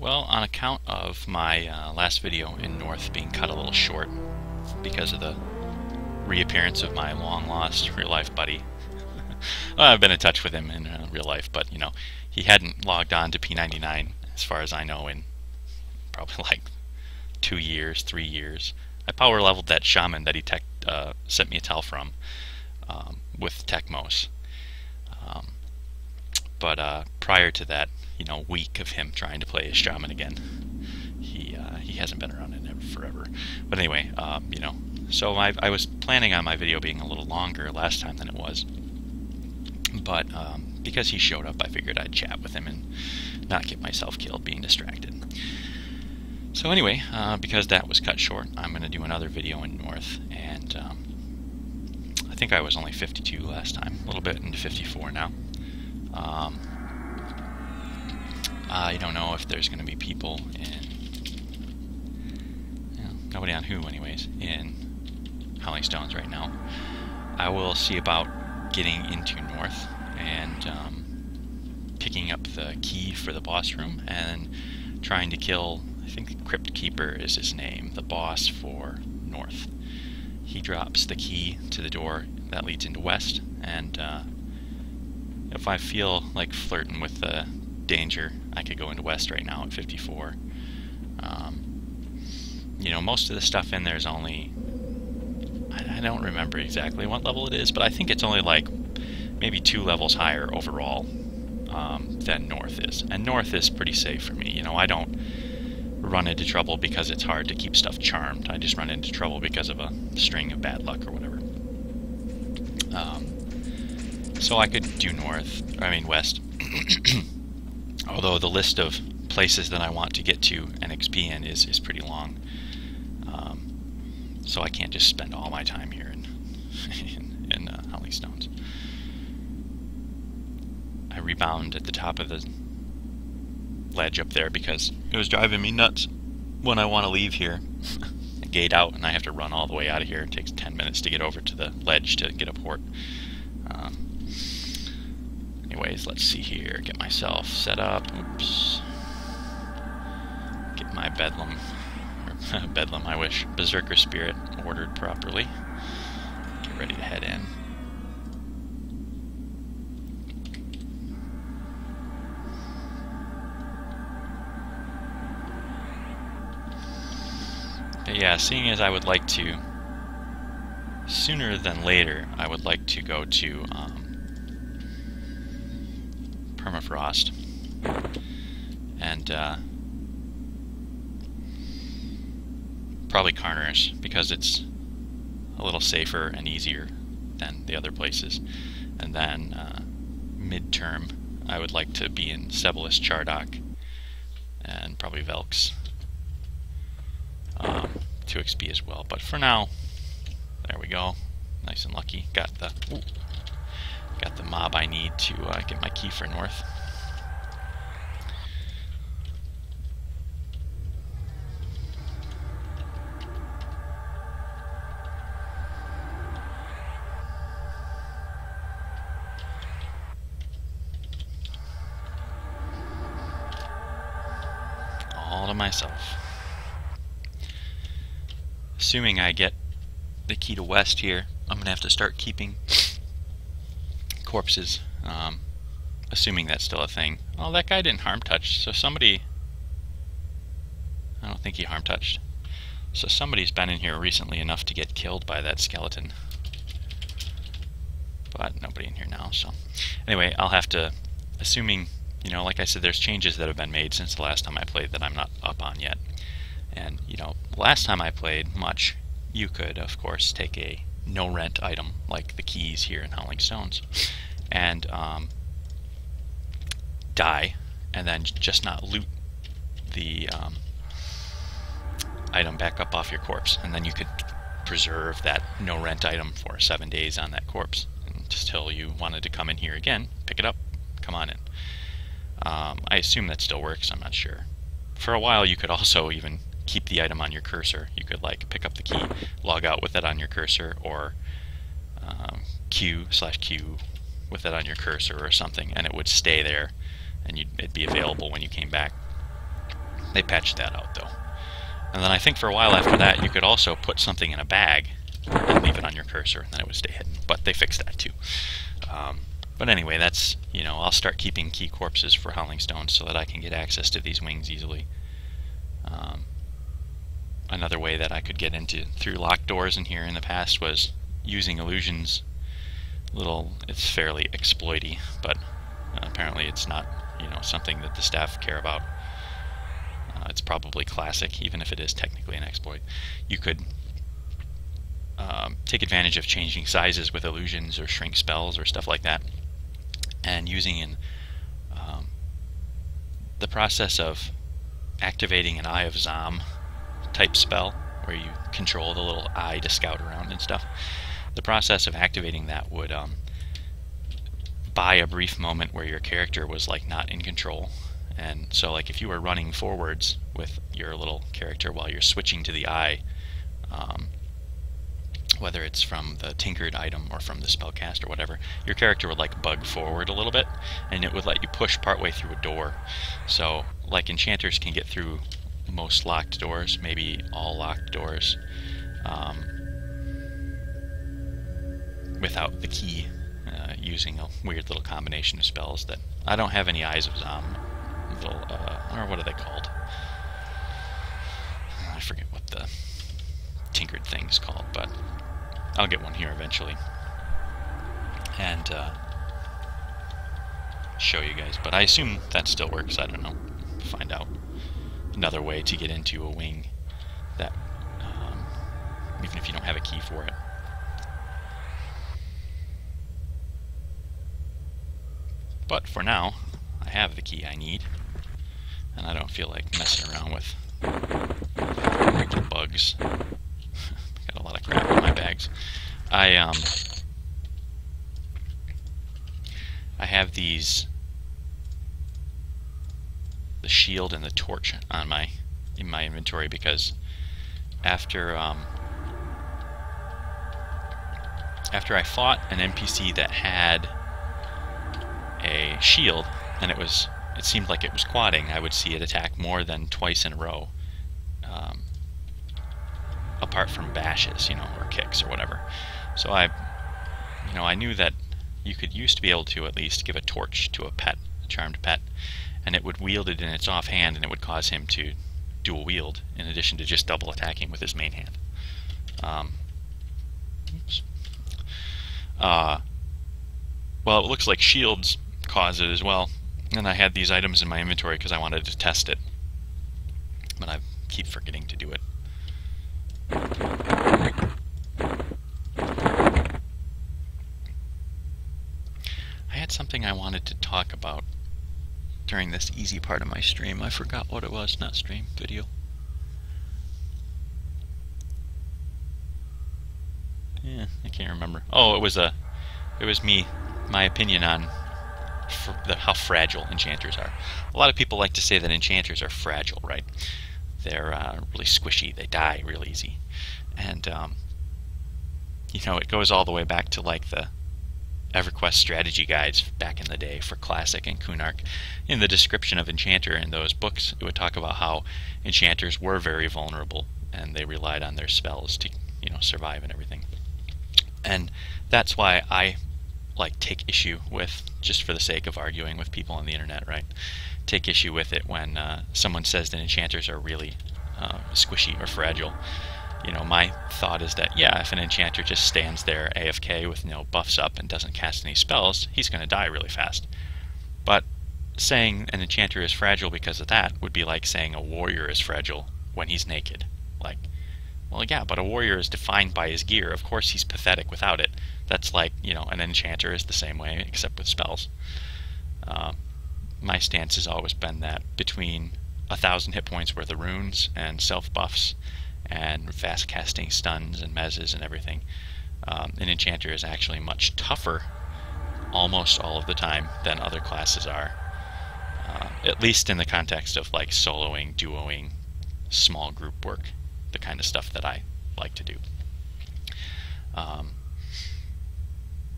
Well, on account of my last video in North being cut a little short because of the reappearance of my long-lost real-life buddy. Well, I've been in touch with him in real life, but, you know, he hadn't logged on to P99, as far as I know, in probably like 2 years, 3 years. I power leveled that shaman that he sent me a tell from with Tecmos. But prior to that, you know, week of him trying to play as shaman again, he hasn't been around in forever. But anyway, you know, so I was planning on my video being a little longer last time than it was, but because he showed up, I figured I'd chat with him and not get myself killed being distracted. So anyway, because that was cut short, I'm going to do another video in North, and I think I was only 52 last time, a little bit into 54 now. I don't know if there's going to be people in, you know, nobody on Who anyways, in Howling Stones right now. I will see about getting into North and picking up the key for the boss room and trying to kill, I think Crypt Keeper is his name, the boss for North. He drops the key to the door that leads into West, and if I feel like flirting with the danger, I could go into West right now at 54. You know, most of the stuff in there is only, I don't remember exactly what level it is, but I think it's only like maybe 2 levels higher overall than North is. And North is pretty safe for me. You know, I don't run into trouble because it's hard to keep stuff charmed. I just run into trouble because of a string of bad luck or whatever. So I could do West. Although the list of places that I want to get to and XP in is pretty long. So I can't just spend all my time here in Howling Stones. I rebound at the top of the ledge up there because it was driving me nuts when I want to leave here. I gate out and I have to run all the way out of here. It takes 10 minutes to get over to the ledge to get a port. Anyways, let's see here. Get myself set up. Oops. Get my Bedlam. Or Bedlam, I wish. Berserker Spirit ordered properly. Get ready to head in. But yeah, seeing as I would like to, sooner than later, I would like to go to Permafrost, and probably Carners, because it's a little safer and easier than the other places. And then midterm, I would like to be in Sebelis Chardok and probably Velks. 2 XP as well, but for now, there we go. Nice and lucky. Got the mob I need to get my key for North. All to myself. Assuming I get the key to West here, I'm going to have to start keeping corpses, assuming that's still a thing. Oh, that guy didn't harm touch, so somebody, I don't think he harm touched. So somebody's been in here recently enough to get killed by that skeleton. But nobody in here now, so. Anyway, I'll have to, assuming, you know, like I said, there's changes that have been made since the last time I played that I'm not up on yet. And, you know, last time I played much, you could, of course, take a no-rent item, like the keys here in Howling Stones, and die, and then just not loot the item back up off your corpse, and then you could preserve that no-rent item for 7 days on that corpse, until you wanted to come in here again, pick it up, come on in. I assume that still works, I'm not sure. For a while you could also even keep the item on your cursor. You could like pick up the key, log out with it on your cursor, or Q with it on your cursor or something, and it would stay there, and it'd be available when you came back. They patched that out though. And then I think for a while after that, you could also put something in a bag and leave it on your cursor, and then it would stay hidden. But they fixed that too. But anyway, that's, I'll start keeping key corpses for Howling Stones so that I can get access to these wings easily. Another way that I could get into through locked doors in here in the past was using illusions. It's fairly exploity, but apparently it's not, something that the staff care about. It's probably classic, even if it is technically an exploit. You could take advantage of changing sizes with illusions or shrink spells or stuff like that, and using the process of activating an Eye of Zom type spell, where you control the little eye to scout around and stuff. The process of activating that would buy a brief moment where your character was like not in control. And so like if you were running forwards with your little character while you're switching to the eye, whether it's from the tinkered item or from the spellcast or whatever, your character would like bug forward a little bit, and it would let you push partway through a door. So like enchanters can get through most locked doors, maybe all locked doors, without the key, using a weird little combination of spells that I don't have any Eyes of Zom. I don't know, what are they called? I forget what the tinkered thing is called, but I'll get one here eventually and show you guys. But I assume that still works. I don't know. Find out another way to get into a wing that, even if you don't have a key for it. But for now, I have the key I need, and I don't feel like messing around with the bugs. Got a lot of crap in my bags. I have these, the shield and the torch on in my inventory, because after I fought an NPC that had a shield, and it seemed like it was quadding, I would see it attack more than twice in a row, apart from bashes, or kicks or whatever. So I knew that you could used to be able to at least give a torch to a pet, a charmed pet, and it would wield it in its offhand, and it would cause him to dual wield in addition to just double attacking with his main hand. Well, it looks like shields cause it as well, and I had these items in my inventory because I wanted to test it, but I keep forgetting to do it. I had something I wanted to talk about during this easy part of my stream. I forgot what it was. Not stream, video. Yeah, I can't remember. Oh, it was me, my opinion on how fragile enchanters are. A lot of people like to say that enchanters are fragile, right? They're really squishy. They die real easy. And, it goes all the way back to like the EverQuest strategy guides back in the day for Classic and Kunark. In the description of Enchanter in those books, it would talk about how enchanters were very vulnerable, and they relied on their spells to, survive and everything. And that's why I take issue with, just for the sake of arguing with people on the internet, right? Take issue with it when someone says that enchanters are really squishy or fragile. My thought is that, yeah, if an enchanter just stands there AFK with no buffs up and doesn't cast any spells, he's going to die really fast. But saying an enchanter is fragile because of that would be like saying a warrior is fragile when he's naked. Like, well, yeah, but a warrior is defined by his gear. Of course he's pathetic without it. That's like, an enchanter is the same way, except with spells. My stance has always been that between 1,000 hit points worth of runes and self-buffs and fast casting stuns and mezzes and everything, an enchanter is actually much tougher almost all of the time than other classes are. At least in the context of like soloing, duoing, small group work, the kind of stuff that I like to do.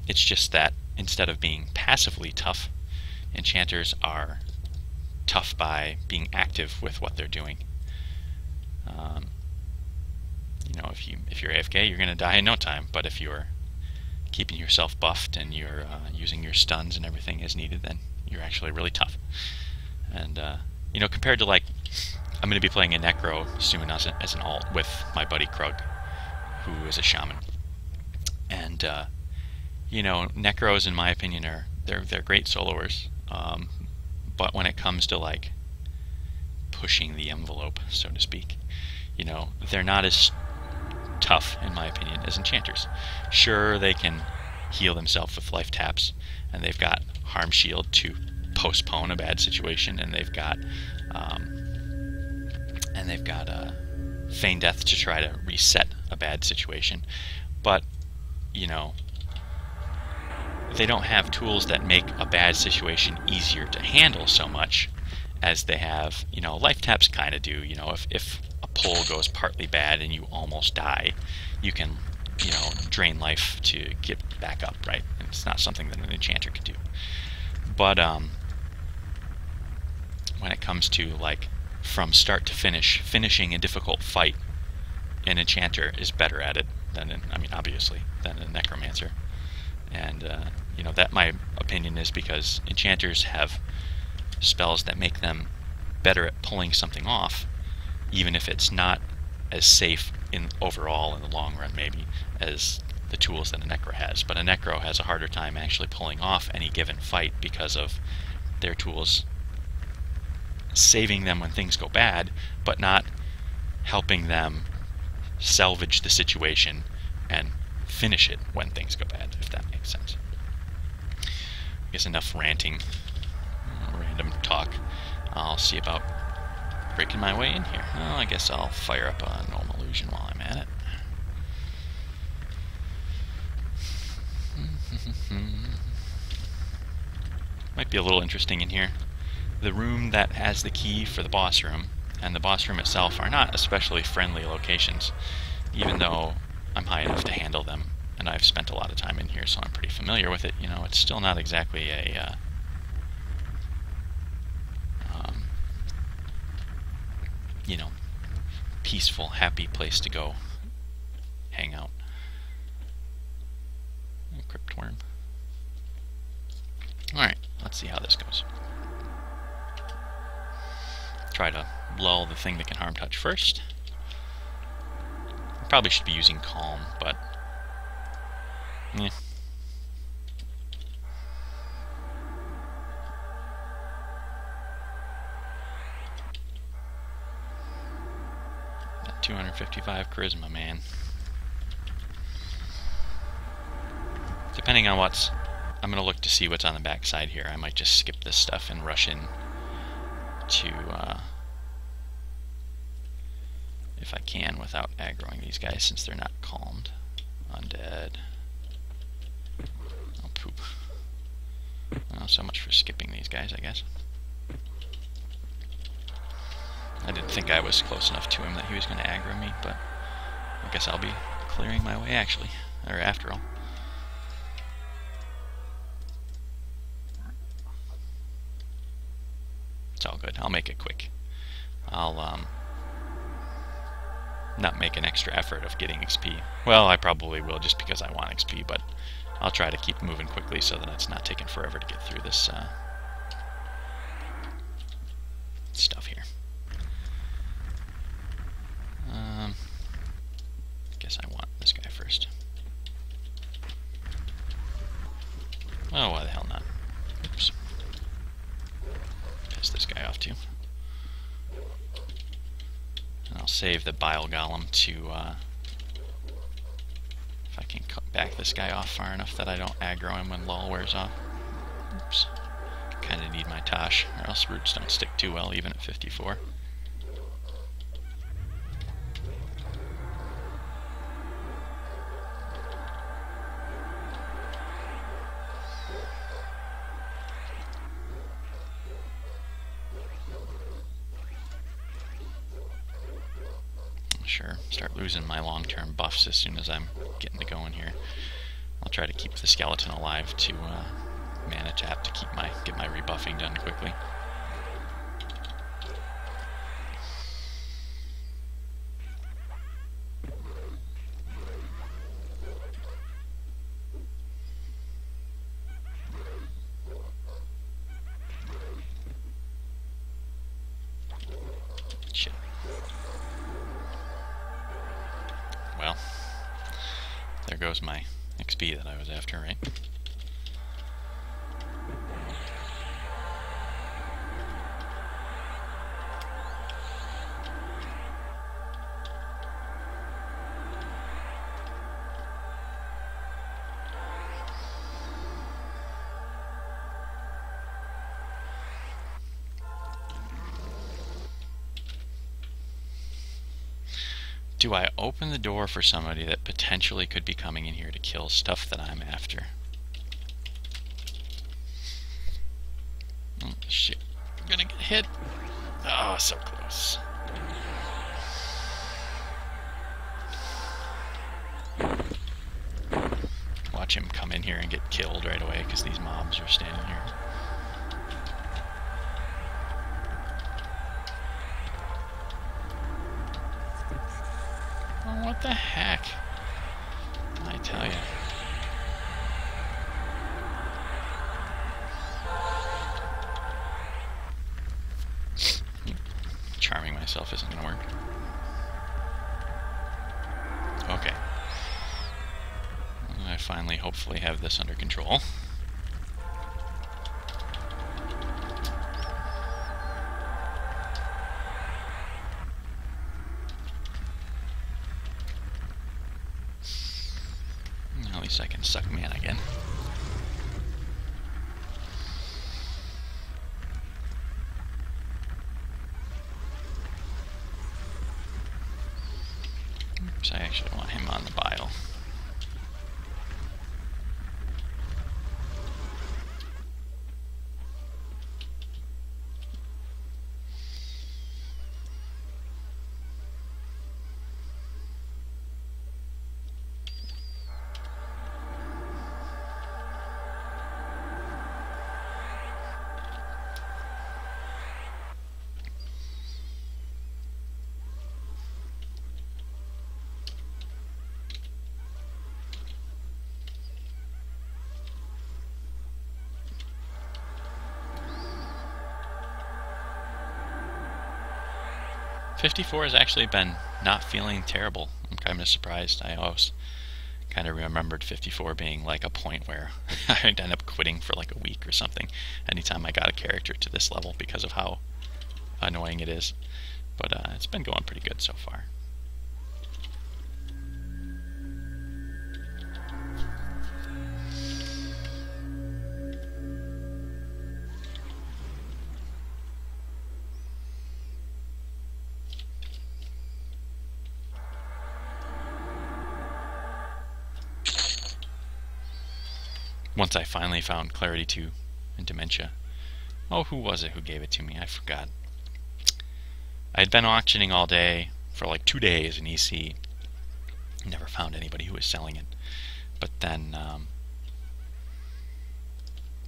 It's just that instead of being passively tough, enchanters are tough by being active with what they're doing. You know, if you're AFK, you're going to die in no time. But if you're keeping yourself buffed and you're using your stuns and everything as needed, then you're actually really tough. And you know, compared to, like, I'm going to be playing a Necro soon as an alt with my buddy Krug, who is a shaman. And you know, Necros, in my opinion, they're great soloers. But when it comes to, like, pushing the envelope, so to speak, you know, they're not as tough, in my opinion, as enchanters. Sure, they can heal themselves with life taps, and they've got harm shield to postpone a bad situation, and they've got feign death to try to reset a bad situation. But, you know, they don't have tools that make a bad situation easier to handle so much as they have, you know, life taps kind of do. You know, if a pull goes partly bad and you almost die, you can, you know, drain life to get back up, right? And it's not something that an enchanter can do. But when it comes to, like, from start to finish, finishing a difficult fight, an enchanter is better at it than, obviously, than a necromancer. And you know, that, my opinion, is because enchanters have spells that make them better at pulling something off, even if it's not as safe in overall in the long run, maybe, as the tools that a necro has. But a necro has a harder time actually pulling off any given fight because of their tools saving them when things go bad, but not helping them salvage the situation and finish it when things go bad, if that makes sense. I guess enough ranting, random talk. I'll see about breaking my way in here. Well, I guess I'll fire up a normal illusion while I'm at it. Might be a little interesting in here. The room that has the key for the boss room and the boss room itself are not especially friendly locations, even though I'm high enough to handle them, and I've spent a lot of time in here, so I'm pretty familiar with it. You know, it's still not exactly a you know, peaceful, happy place to go hang out. Crypt worm. Alright, let's see how this goes. Try to lull the thing that can harm touch first. I probably should be using calm, but yeah. That 255 charisma, man. Depending on what's... I'm going to look to see what's on the back side here. I might just skip this stuff and rush in to, if I can, without aggroing these guys, since they're not calmed. Undead. Oh, poop. Well, so much for skipping these guys, I guess. I didn't think I was close enough to him that he was going to aggro me, but I guess I'll be clearing my way, actually, or after all. It's all good. I'll make it quick. I'll not make an extra effort of getting XP. Well, I probably will just because I want XP, but I'll try to keep moving quickly so that it's not taking forever to get through this stuff here. Guess I want this guy first. Oh, why the hell not? Oops. Piss this guy off too. And I'll save the bile golem to, if I can cut back this guy off far enough that I don't aggro him when lull wears off. Oops. Kinda need my Tosh, or else roots don't stick too well even at 54. Sure, start losing my long-term buffs as soon as I'm getting to going here. I'll try to keep the skeleton alive to mana tap to get my rebuffing done quickly. Shit. Well, there goes my XP that I was after, right? Do I open the door for somebody that potentially could be coming in here to kill stuff that I'm after? Oh, shit. I'm gonna get hit. Oh, so close. Watch him come in here and get killed right away because these mobs are standing here. Oh, what the heck? I tell you. Charming myself isn't going to work. Okay. I finally, hopefully, have this under control. At least I can suck man again. Oops, I actually want him on the bile. .54 has actually been not feeling terrible. I'm kind of surprised. I always kind of remembered 54 being like a point where I'd end up quitting for like a week or something anytime I got a character to this level because of how annoying it is. But it's been going pretty good so far. Once I finally found Clarity 2 and Dementia. Oh, who was it who gave it to me? I forgot. I had been auctioning all day for like 2 days in EC. Never found anybody who was selling it. But then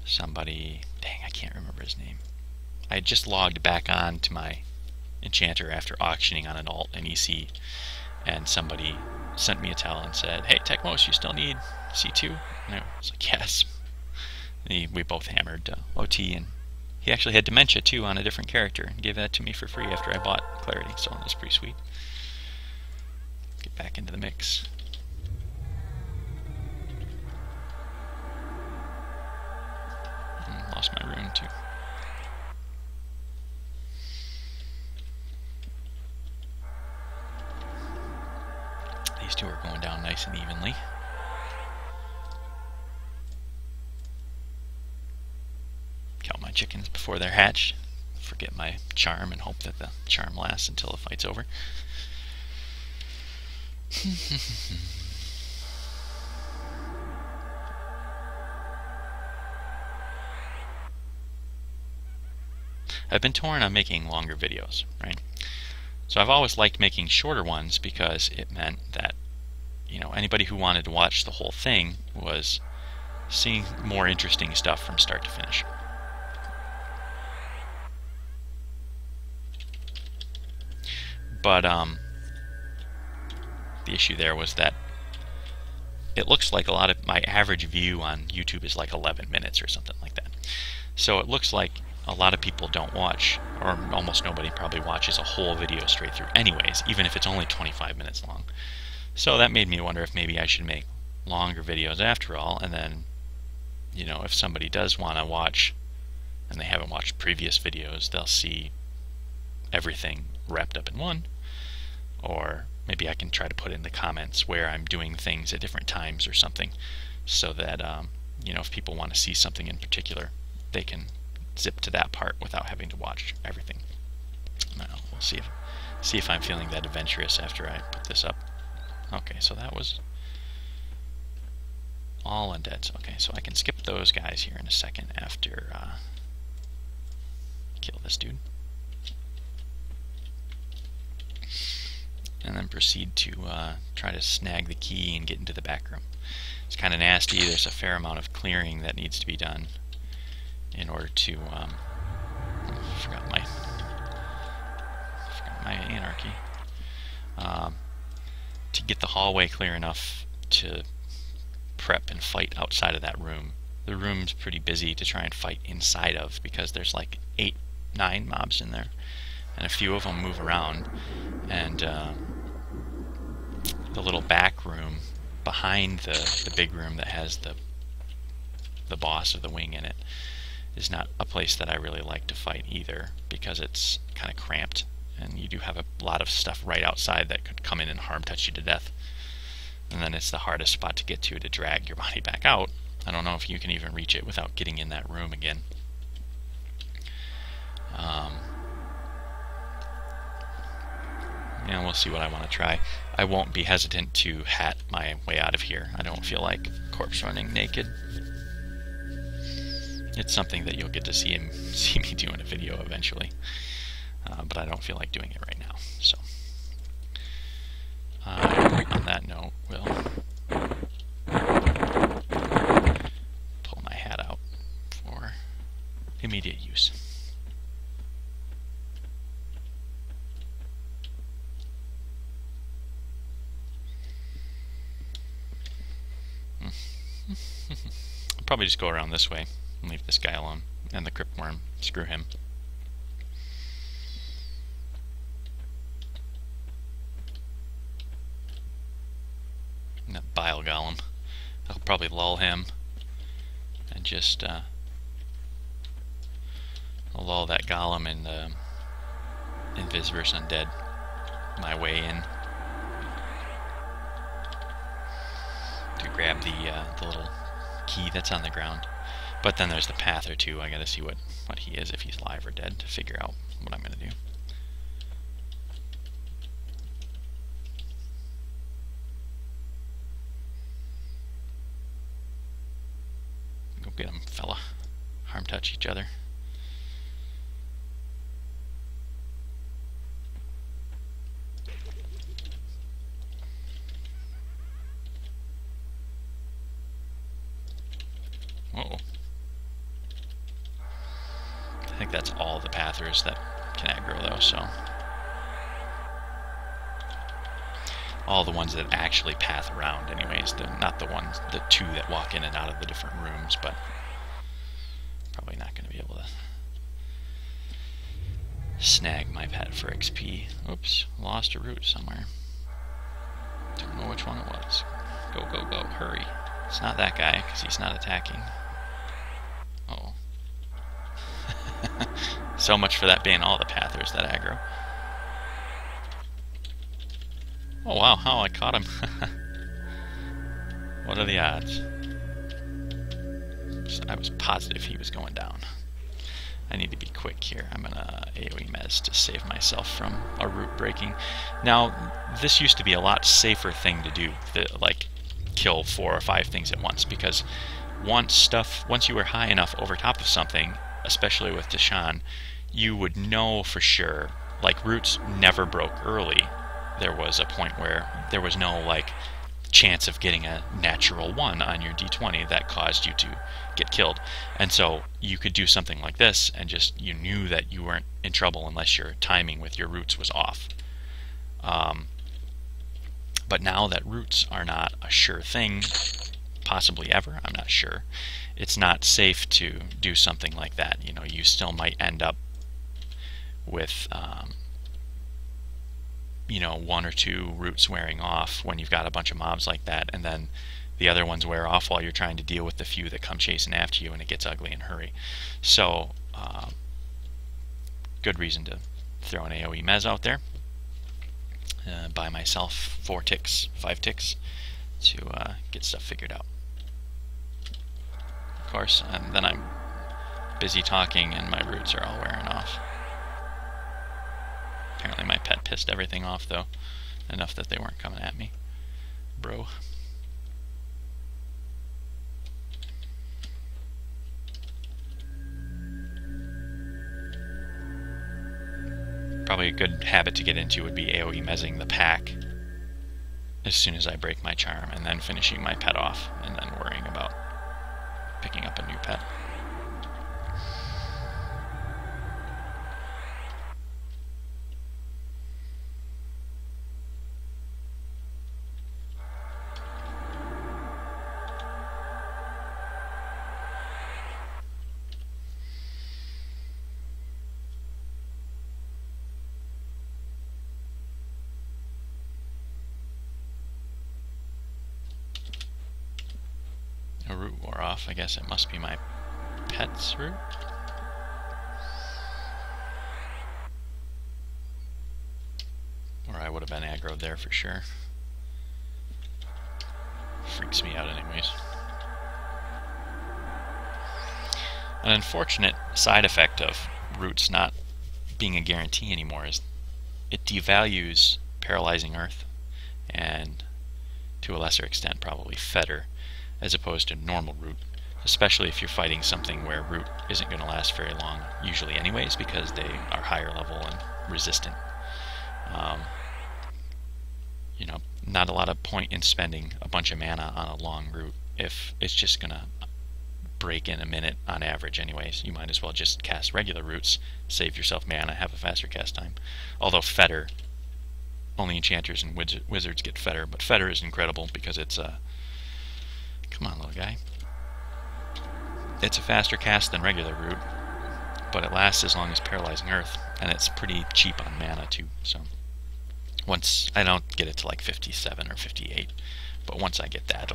somebody, dang, I can't remember his name. I had just logged back on to my enchanter after auctioning on an alt in EC, and somebody sent me a tell and said, "Hey, Techmos, you still need C2?" And I was like, "Yes." And we both hammered OT, and he actually had Dementia too on a different character, and gave that to me for free after I bought Clarity, so that's pretty sweet. Get back into the mix. Lost my rune too. These two are going down nice and evenly. Count my chickens before they're hatched. Forget my charm and hope that the charm lasts until the fight's over. I've been torn on making longer videos, right? So I've always liked making shorter ones because it meant that, you know, anybody who wanted to watch the whole thing was seeing more interesting stuff from start to finish. But the issue there was that it looks like a lot of my average view on YouTube is like 11 minutes or something like that. So it looks like a lot of people don't watch, or almost nobody probably watches a whole video straight through anyways, even if it's only 25 minutes long. So that made me wonder if maybe I should make longer videos after all, and then, you know, if somebody does want to watch and they haven't watched previous videos, they'll see everything wrapped up in one. Or maybe I can try to put in the comments where I'm doing things at different times or something, so that you know, if people want to see something in particular, they can zip to that part without having to watch everything. Now we'll see if I'm feeling that adventurous after I put this up. Okay, so that was all undeads. Okay, so I can skip those guys here in a second after kill this dude, and then proceed to try to snag the key and get into the back room. It's kind of nasty. There's a fair amount of clearing that needs to be done in order to I forgot my anarchy, to get the hallway clear enough to prep and fight outside of that room. The room's pretty busy to try and fight inside of, because there's like 8-9 mobs in there, and a few of them move around, and the little back room behind the big room that has the boss of the wing in it is not a place that I really like to fight either, because it's kind of cramped, and you do have a lot of stuff right outside that could come in and harm touch you to death. And then it's the hardest spot to get to drag your body back out. I don't know if you can even reach it without getting in that room again. Yeah, we'll see what I want to try. I won't be hesitant to hat my way out of here. I don't feel like corpse running naked. It's something that you'll get to see me do in a video eventually, but I don't feel like doing it right now. So, on that note, we'll pull my hat out for immediate use. I'll probably just go around this way and leave this guy alone, and the crypt worm, screw him. And that bile golem, I'll probably lull him and just I'll lull that golem in the Invisverse Undead my way in to grab the little key that's on the ground. But then there's the path or two. I gotta see what he is, if he's alive or dead, to figure out what I'm gonna do. Go get him, fella. Harm touch each other. Whoa. I think that's all the pathers that can aggro though, so. All the ones that actually path around anyways, not the two that walk in and out of the different rooms, but probably not going to be able to snag my pet for XP. Oops, lost a root somewhere. Don't know which one it was. Go, go, go, hurry. It's not that guy, because he's not attacking. Uh-oh. So much for that being all the pathers that aggro. Oh wow, how I caught him. What are the odds? I was positive he was going down. I need to be quick here. I'm gonna AoE mez to save myself from a root breaking. Now, this used to be a lot safer thing to do, like kill 4 or 5 things at once, because once you were high enough over top of something, especially with Deshaun, you would know for sure, like roots never broke early. There was a point where there was no like chance of getting a natural 1 on your d20 that caused you to get killed, and so you could do something like this and just, you knew that you weren't in trouble unless your timing with your roots was off. But now that roots are not a sure thing, possibly ever. I'm not sure. It's not safe to do something like that. You know, you still might end up with you know, 1 or 2 roots wearing off when you've got a bunch of mobs like that, and then the other ones wear off while you're trying to deal with the few that come chasing after you, and it gets ugly in a hurry. So good reason to throw an AoE mez out there. By myself 4 ticks, 5 ticks to get stuff figured out. Of course, and then I'm busy talking and my roots are all wearing off. Apparently my pet pissed everything off though, enough that they weren't coming at me. Bro. Probably a good habit to get into would be AoE mezzing the pack as soon as I break my charm, and then finishing my pet off, and then worrying about picking up a new pet. A root wore off. I guess it must be my pet's root. Or I would have been aggroed there for sure. Freaks me out anyways. An unfortunate side effect of roots not being a guarantee anymore is it devalues Paralyzing Earth, and to a lesser extent probably Fetter, as opposed to normal root, especially if you're fighting something where root isn't going to last very long, usually anyways, because they are higher level and resistant. You know, not a lot of point in spending a bunch of mana on a long root if it's just going to break in a minute on average anyways. You might as well just cast regular roots, save yourself mana, have a faster cast time. Although Fetter, only enchanters and wizards get Fetter, but Fetter is incredible because it's a... Come on, little guy. It's a faster cast than regular root, but it lasts as long as Paralyzing Earth, and it's pretty cheap on mana too. So once I don't get it to like 57 or 58, but once I get that,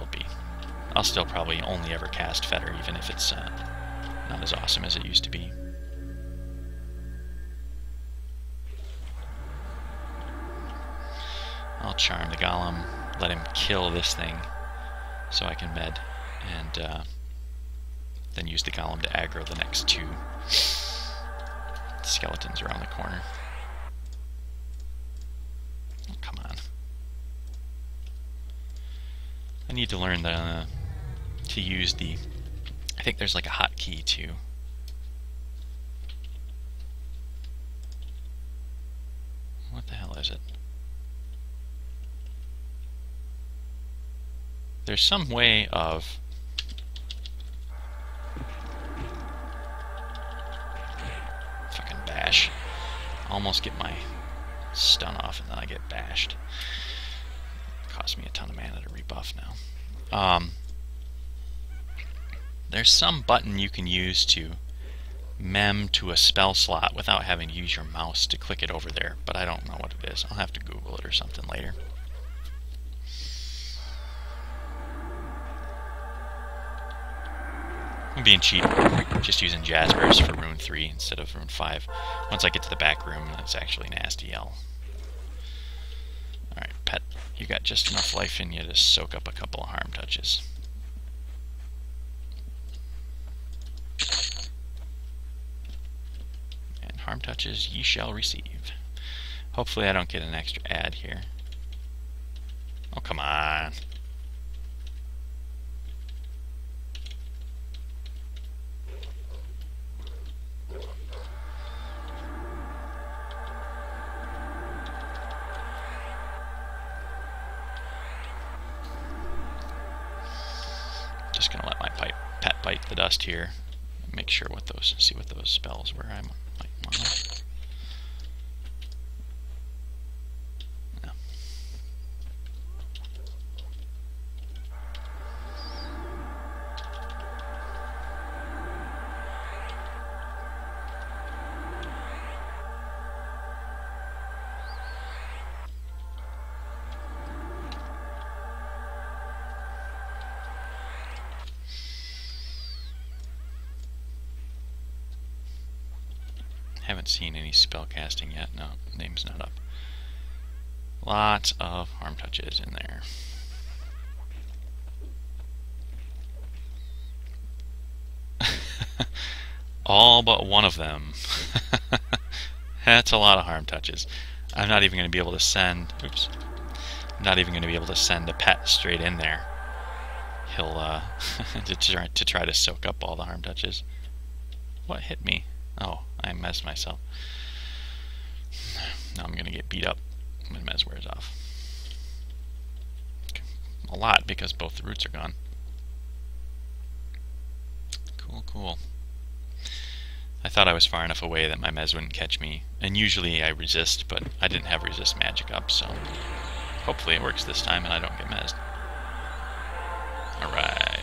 I'll still probably only ever cast Fetter, even if it's not as awesome as it used to be. I'll charm the golem, let him kill this thing, so I can med, and then use the golem to aggro the next 2 skeletons around the corner. Oh, come on. I need to learn to use the... I think there's like a hotkey too. What the hell is it? There's some way of fucking bash. Almost get my stun off and then I get bashed. Cost me a ton of mana to rebuff now. There's some button you can use to mem to a spell slot without having to use your mouse to click it over there, but I don't know what it is. I'll have to Google it or something later. I'm being cheap, just using Jaspers for Rune 3 instead of Rune 5. Once I get to the back room, it's actually nasty hell. Alright, pet, you got just enough life in you to soak up a couple of harm touches. And harm touches ye shall receive. Hopefully I don't get an extra ad here. Oh, come on. Just gonna let my pet bite the dust here. Make sure see what those spells were I might want. No. Haven't seen any spell casting yet. No, name's not up. Lots of harm touches in there. All but one of them. That's a lot of harm touches. I'm not even going to be able to send... Oops. I'm not even going to be able to send a pet straight in there. He'll, to try to soak up all the harm touches. What hit me? Oh, I messed myself. Now I'm going to get beat up when Mez wears off. A lot, because both the roots are gone. Cool, cool. I thought I was far enough away that my Mez wouldn't catch me. And usually I resist, but I didn't have resist magic up, so hopefully it works this time and I don't get Mezzed. Alright.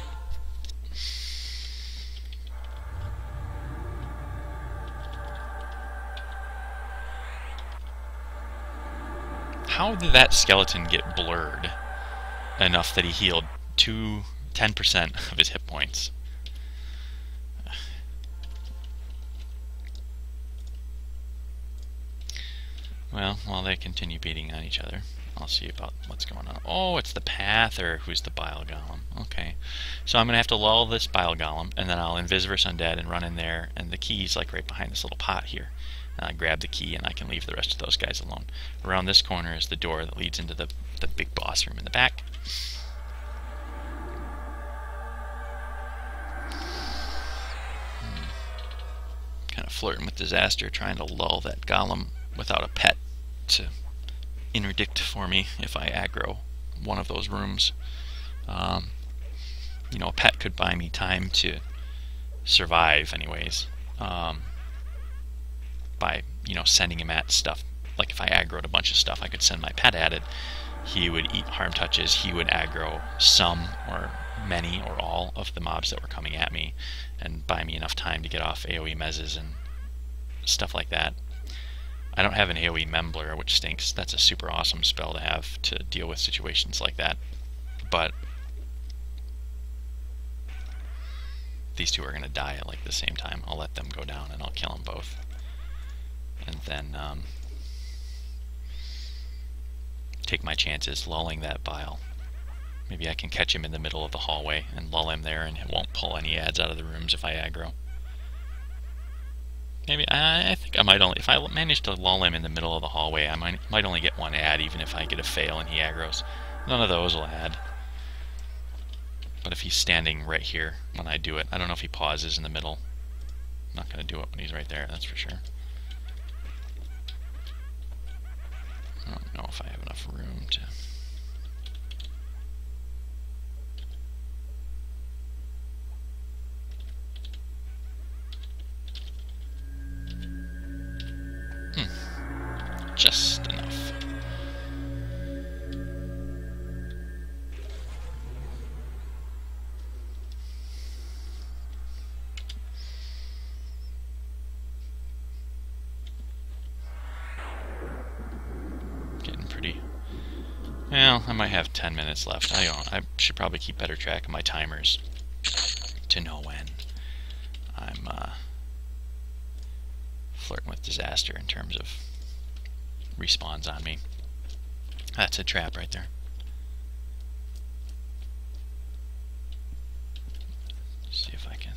How did that skeleton get blurred enough that he healed 10% of his hit points? Well, while they continue beating on each other, I'll see about what's going on. Oh, it's the Pather who's the Bile Golem. Okay. So I'm going to have to lull this Bile Golem, and then I'll Invisiverse Undead and run in there, and the key's like right behind this little pot here. And I grab the key, and I can leave the rest of those guys alone. Around this corner is the door that leads into the big boss room in the back. Kind of flirting with disaster, trying to lull that Golem without a pet to interdict for me if I aggro one of those rooms. You know, a pet could buy me time to survive anyways, by, you know, sending him at stuff. Like if I aggroed a bunch of stuff, I could send my pet at it. He would eat harm touches, he would aggro some or many or all of the mobs that were coming at me and buy me enough time to get off AoE mezzes and stuff like that. I don't have an AoE Membler, which stinks. That's a super awesome spell to have to deal with situations like that. But these two are going to die at like the same time. I'll let them go down and I'll kill them both. And then take my chances lulling that Bile. Maybe I can catch him in the middle of the hallway and lull him there, and it won't pull any ads out of the rooms if I aggro. Maybe, I think I might only, if I manage to lull him in the middle of the hallway, I might only get one ad, even if I get a fail and he aggroes. None of those will add. But if he's standing right here when I do it, I don't know if he pauses in the middle. I'm not going to do it when he's right there, that's for sure. I don't know if I have enough room to... Just enough. Getting pretty... Well, I might have 10 minutes left. I should probably keep better track of my timers to know when I'm flirting with disaster in terms of respawns on me. That's a trap right there. See if I can...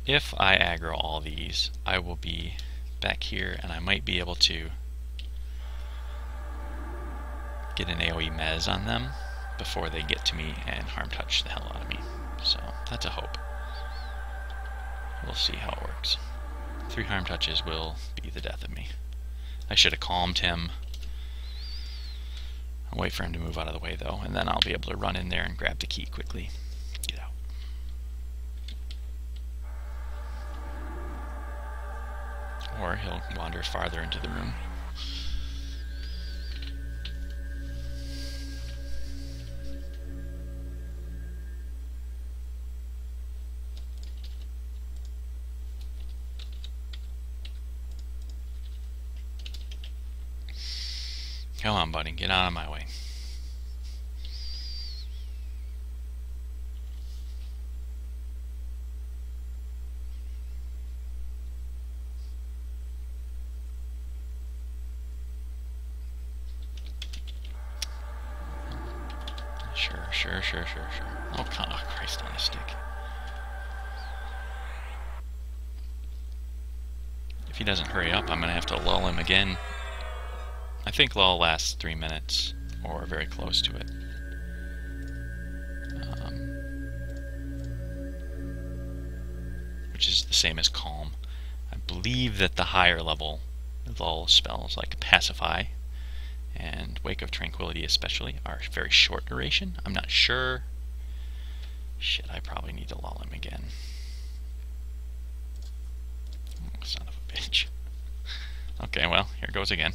If I aggro all these, I will be back here and I might be able to get an AoE mez on them before they get to me and harm touch the hell out of me. So that's a hope. We'll see how it works. 3 harm touches will be the death of me. I should have calmed him. I'll wait for him to move out of the way though, and then I'll be able to run in there and grab the key quickly. Get out. Or he'll wander farther into the room. Come on, buddy, get out of my way. Sure. Oh, Christ on a stick. If he doesn't hurry up, I'm going to have to lull him again. I think lull lasts 3 minutes, or very close to it. Which is the same as calm. I believe that the higher level lull spells like pacify and wake of tranquility especially are very short duration. I'm not sure. Shit, I probably need to lull him again. Oh, son of a bitch. Okay, well, here goes again.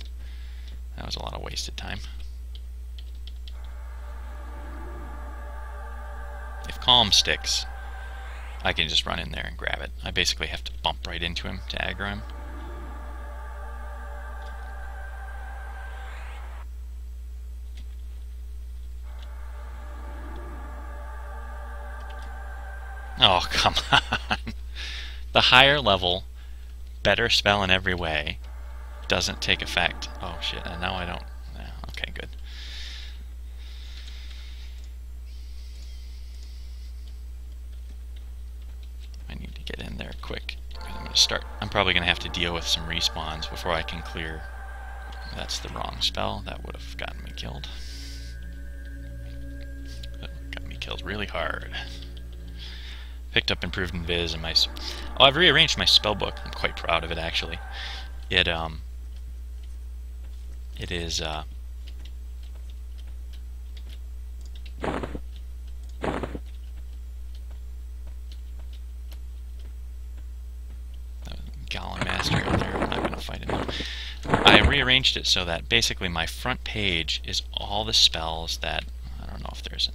That was a lot of wasted time. If calm sticks, I can just run in there and grab it. I basically have to bump right into him to aggro him. Oh, come on. The higher level, better spell in every way, doesn't take effect. Oh shit, and now I don't. Yeah, okay, good. I need to get in there quick. I'm probably going to have to deal with some respawns before I can clear. That's the wrong spell. That would have gotten me killed. That got me killed really hard. Picked up improved invis and my... Oh, I've rearranged my spellbook. I'm quite proud of it, actually. It is Golem Master in there. I'm not going to fight him. I rearranged it so that basically my front page is all the spells that... I don't know if there's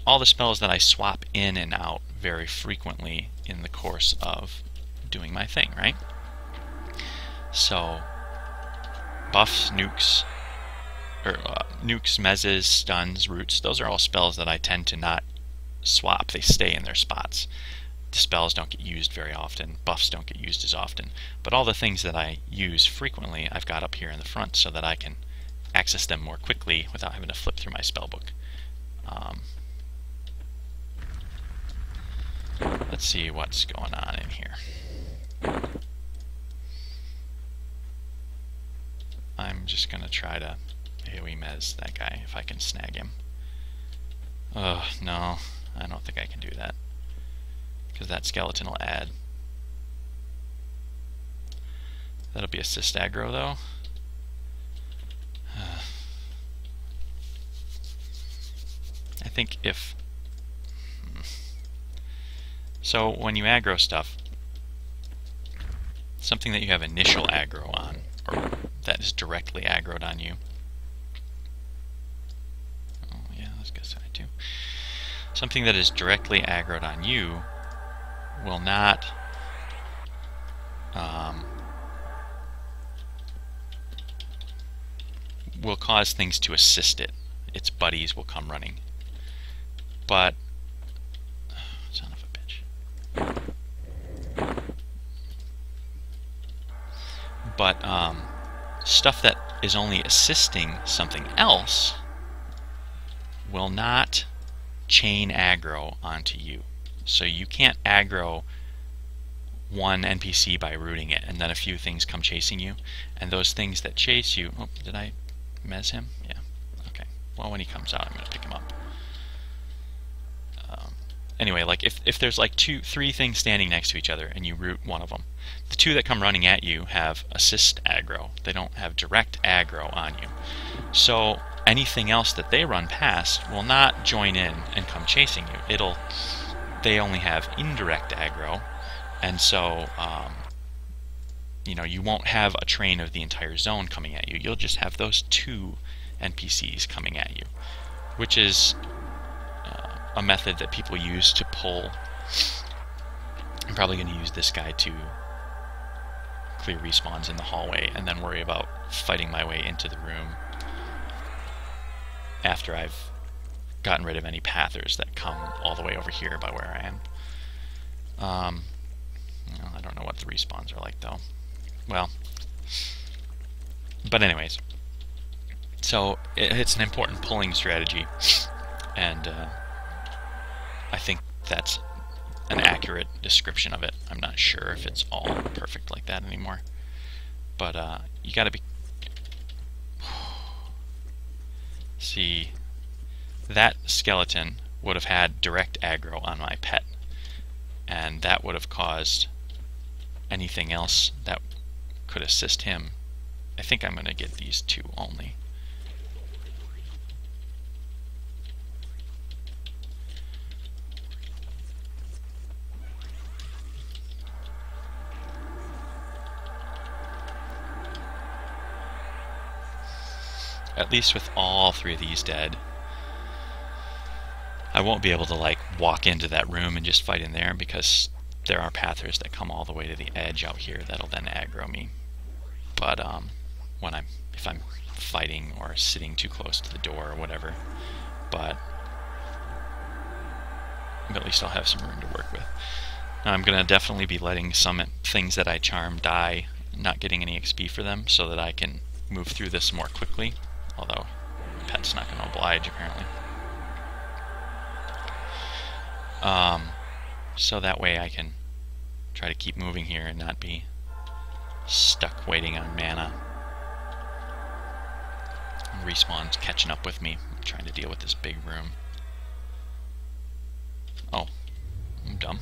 all the spells that I swap in and out very frequently in the course of doing my thing, right? So, buffs, nukes, or nukes, mezzes, stuns, roots, those are all spells that I tend to not swap. They stay in their spots. The spells don't get used very often, buffs don't get used as often, but all the things that I use frequently I've got up here in the front so that I can access them more quickly without having to flip through my spellbook. Let's see what's going on in here. I'm just going to try to AoE mez that guy if I can snag him. Oh, no, I don't think I can do that. Because that skeleton will add. That'll be assist aggro, though. I think if... So when you aggro stuff, something that you have initial aggro on, or that is directly aggroed on you. Oh yeah, that's good side too. Something that is directly aggroed on you will not will cause things to assist it. Its buddies will come running. But son of a bitch. But stuff that is only assisting something else will not chain aggro onto you. So you can't aggro one NPC by rooting it and then a few things come chasing you, and those things that chase you... Oh, did I mez him? Yeah. Okay. Well, when he comes out, I'm going to pick him up. Anyway, like if there's like 3 things standing next to each other and you root one of them, the 2 that come running at you have assist aggro. They don't have direct aggro on you. So anything else that they run past will not join in and come chasing you. They only have indirect aggro, and so you know, you won't have a train of the entire zone coming at you. You'll just have those 2 NPCs coming at you, which is a method that people use to pull. I'm probably going to use this guy to clear respawns in the hallway and then worry about fighting my way into the room after I've gotten rid of any pathers that come all the way over here by where I am. I don't know what the respawns are like though. Well, but anyways, So it's an important pulling strategy, and I think that's an accurate description of it. I'm not sure if it's all perfect like that anymore, but you got to be. See, that skeleton would have had direct aggro on my pet, and that would have caused anything else that could assist him. I think I'm going to get these two only. At least with all three of these dead, I won't be able to like walk into that room and just fight in there, because there are pathers that come all the way to the edge out here that'll then aggro me. But if I'm fighting or sitting too close to the door or whatever, but at least I'll have some room to work with. Now I'm gonna definitely be letting some things that I charm die, not getting any XP for them, so that I can move through this more quickly. Although pet's not going to oblige, apparently. So that way I can try to keep moving here and not be stuck waiting on mana. And respawn's catching up with me. I'm trying to deal with this big room. Oh, I'm dumb.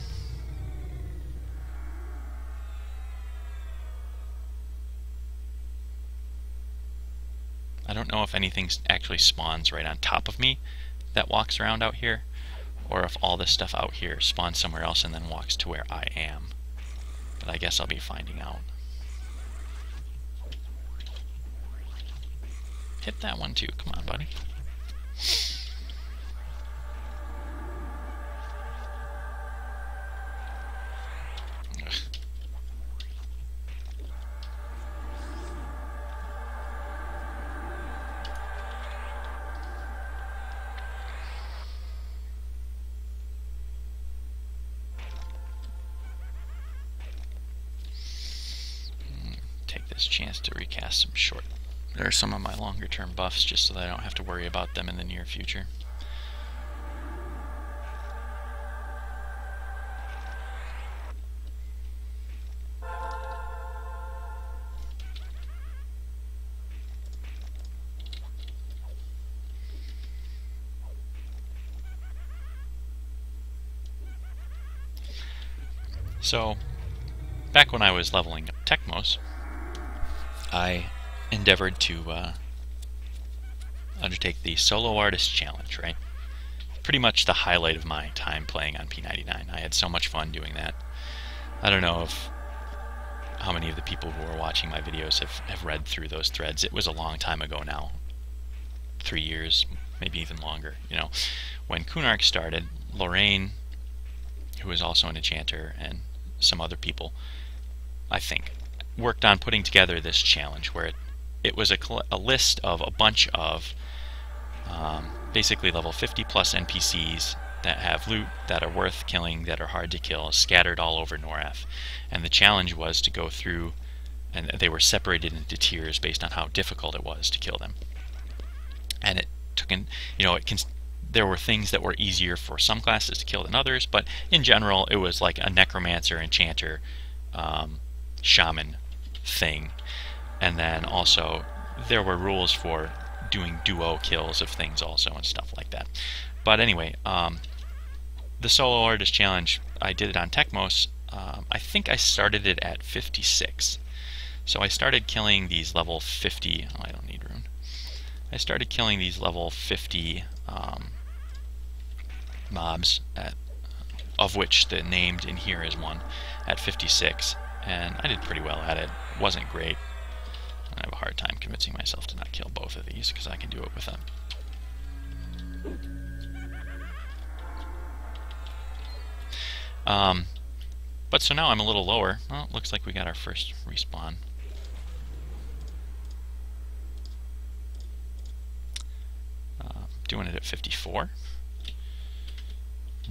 I don't know if anything actually spawns right on top of me that walks around out here, or if all this stuff out here spawns somewhere else and then walks to where I am. But I guess I'll be finding out. Hit that one too. Come on, buddy. Ugh. Take this chance to recast some short. There are some of my longer term buffs, just so that I don't have to worry about them in the near future. So, back when I was leveling up Techmos, I endeavored to undertake the Solo Artist Challenge, right? Pretty much the highlight of my time playing on P99. I had so much fun doing that. I don't know if how many of the people who are watching my videos have read through those threads. It was a long time ago now. 3 years, maybe even longer. You know, when Kunark started, Lorraine, who was also an enchanter, and some other people, I think, worked on putting together this challenge where it was a list of a bunch of basically level 50 plus NPCs that have loot, that are worth killing, that are hard to kill, scattered all over Noraf. And the challenge was to go through, and they were separated into tiers based on how difficult it was to kill them. And it took in, you know, there were things that were easier for some classes to kill than others, but in general it was like a necromancer, enchanter, shaman thing. And then also there were rules for doing duo kills of things also and stuff like that. But anyway, the Solo Artist Challenge, I did it on Techmos. I think I started it at 56. So I started killing these level 50, oh, I don't need rune. I started killing these level 50 mobs, of which the named in here is one, at 56. And I did pretty well at it. Wasn't great. I have a hard time convincing myself to not kill both of these, because I can do it with them. But so now I'm a little lower. Well, it looks like we got our first respawn. Doing it at 54.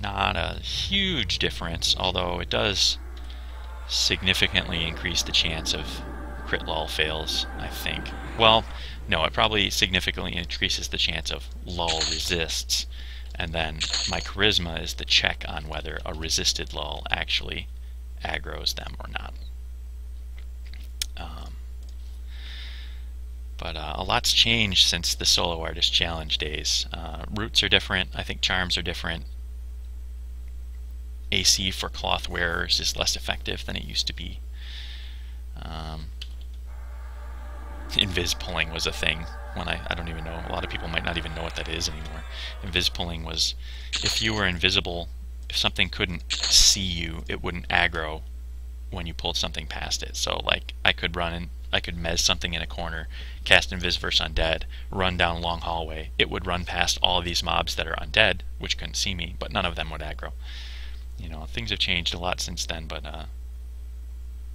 Not a huge difference, although it does significantly increase the chance of crit lull fails, I think. Well, no, it probably significantly increases the chance of lull resists, and then my charisma is the check on whether a resisted lull actually aggroes them or not. But a lot's changed since the Solo Artist Challenge days. Roots are different. I think charms are different. AC for cloth wearers is less effective than it used to be. Invis pulling was a thing when I don't even know. A lot of people might not even know what that is anymore. Invis pulling was if you were invisible, if something couldn't see you, it wouldn't aggro when you pulled something past it. So like I could run and I could mez something in a corner, cast Invis versus Undead, run down a long hallway. It would run past all of these mobs that are undead, which couldn't see me, but none of them would aggro. You know, things have changed a lot since then, but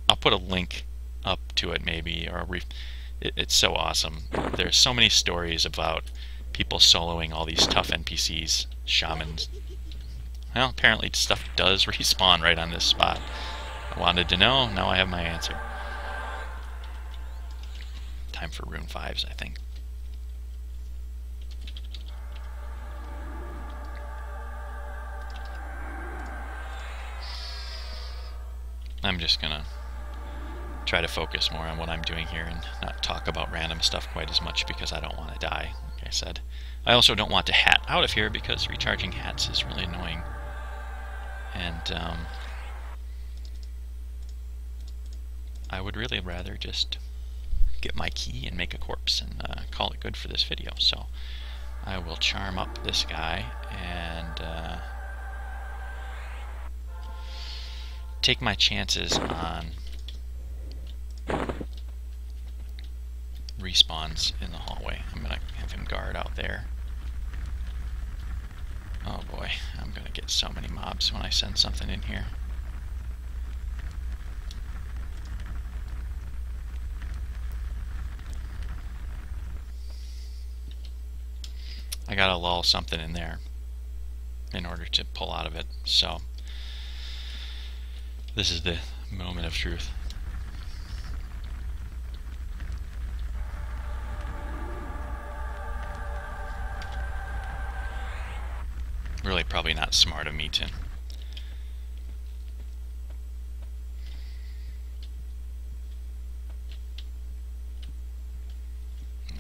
I'll put a link up to it maybe, or it's so awesome. There's so many stories about people soloing all these tough NPCs, shamans. Well, apparently stuff does respawn right on this spot. I wanted to know, now I have my answer. Time for rune 5s, I think. I'm just gonna try to focus more on what I'm doing here and not talk about random stuff quite as much because I don't want to die, like I said. I also don't want to hat out of here because recharging hats is really annoying. And I would really rather just get my key and make a corpse and call it good for this video. So I will charm up this guy and take my chances on respawns in the hallway. I'm gonna have him guard out there. Oh boy, I'm gonna get so many mobs when I send something in here. I gotta lull something in there in order to pull out of it. So this is the moment of truth. Really probably not smart of me to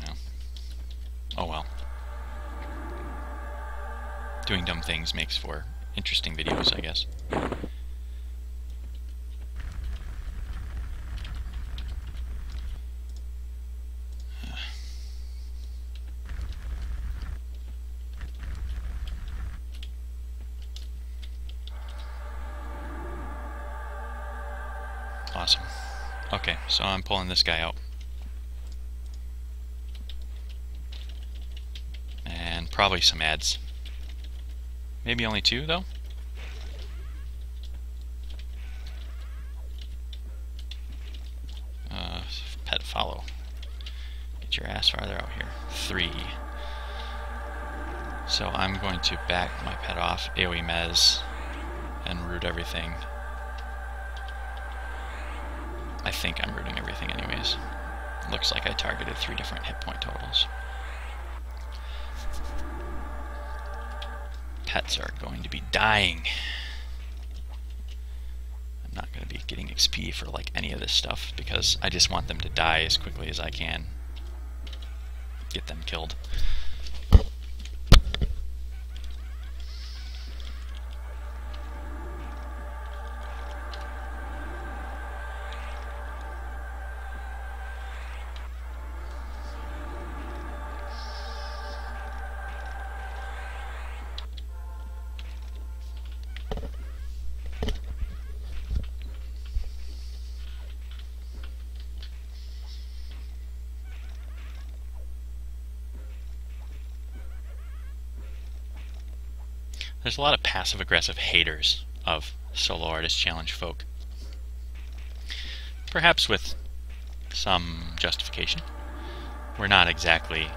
no. Oh well. Doing dumb things makes for interesting videos, I guess. Awesome. Okay, so I'm pulling this guy out. And probably some ads. Maybe only 2, though? Pet follow. Get your ass farther out here. 3. So I'm going to back my pet off, AoE mez, and root everything. I think I'm rooting everything anyways. Looks like I targeted 3 different hit point totals. Pets are going to be dying. I'm not going to be getting XP for like any of this stuff because I just want them to die as quickly as I can. Get them killed. There's a lot of passive-aggressive haters of Solo Artist Challenge folk. Perhaps with some justification. We're not exactly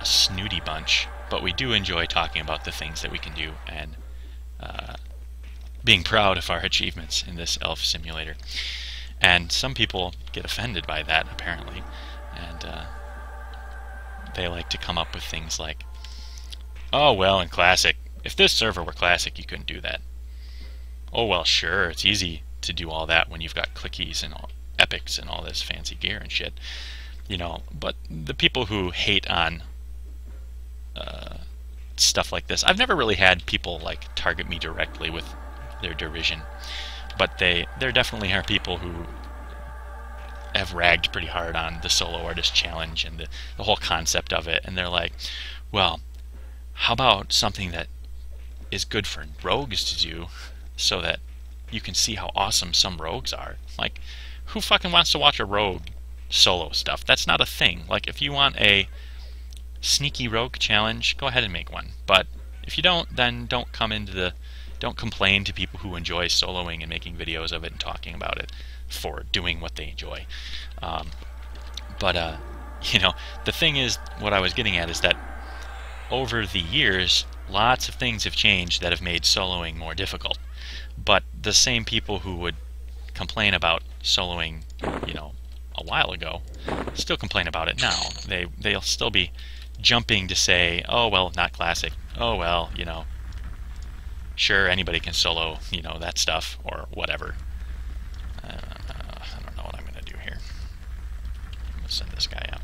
a snooty bunch, but we do enjoy talking about the things that we can do and being proud of our achievements in this elf simulator. And some people get offended by that, apparently, and they like to come up with things like, oh, well, in Classic, if this server were Classic, you couldn't do that. Oh, well, sure, it's easy to do all that when you've got clickies and all, epics and all this fancy gear and shit. You know, but the people who hate on stuff like this, I've never really had people like target me directly with their derision, but there definitely are people who have ragged pretty hard on the solo artist challenge and the whole concept of it, and they're like, well, how about something that is good for rogues to do so that you can see how awesome some rogues are? Like, who fucking wants to watch a rogue solo stuff? That's not a thing. Like, if you want a sneaky rogue challenge, go ahead and make one. But if you don't, then don't complain to people who enjoy soloing and making videos of it and talking about it for doing what they enjoy. You know, the thing is, what I was getting at is that over the years, lots of things have changed that have made soloing more difficult. But the same people who would complain about soloing, you know, a while ago, still complain about it now. They'll still be jumping to say, oh, well, not Classic. Oh, well, you know, sure, anybody can solo, you know, that stuff, or whatever. I don't know what I'm going to do here. I'm going to send this guy out.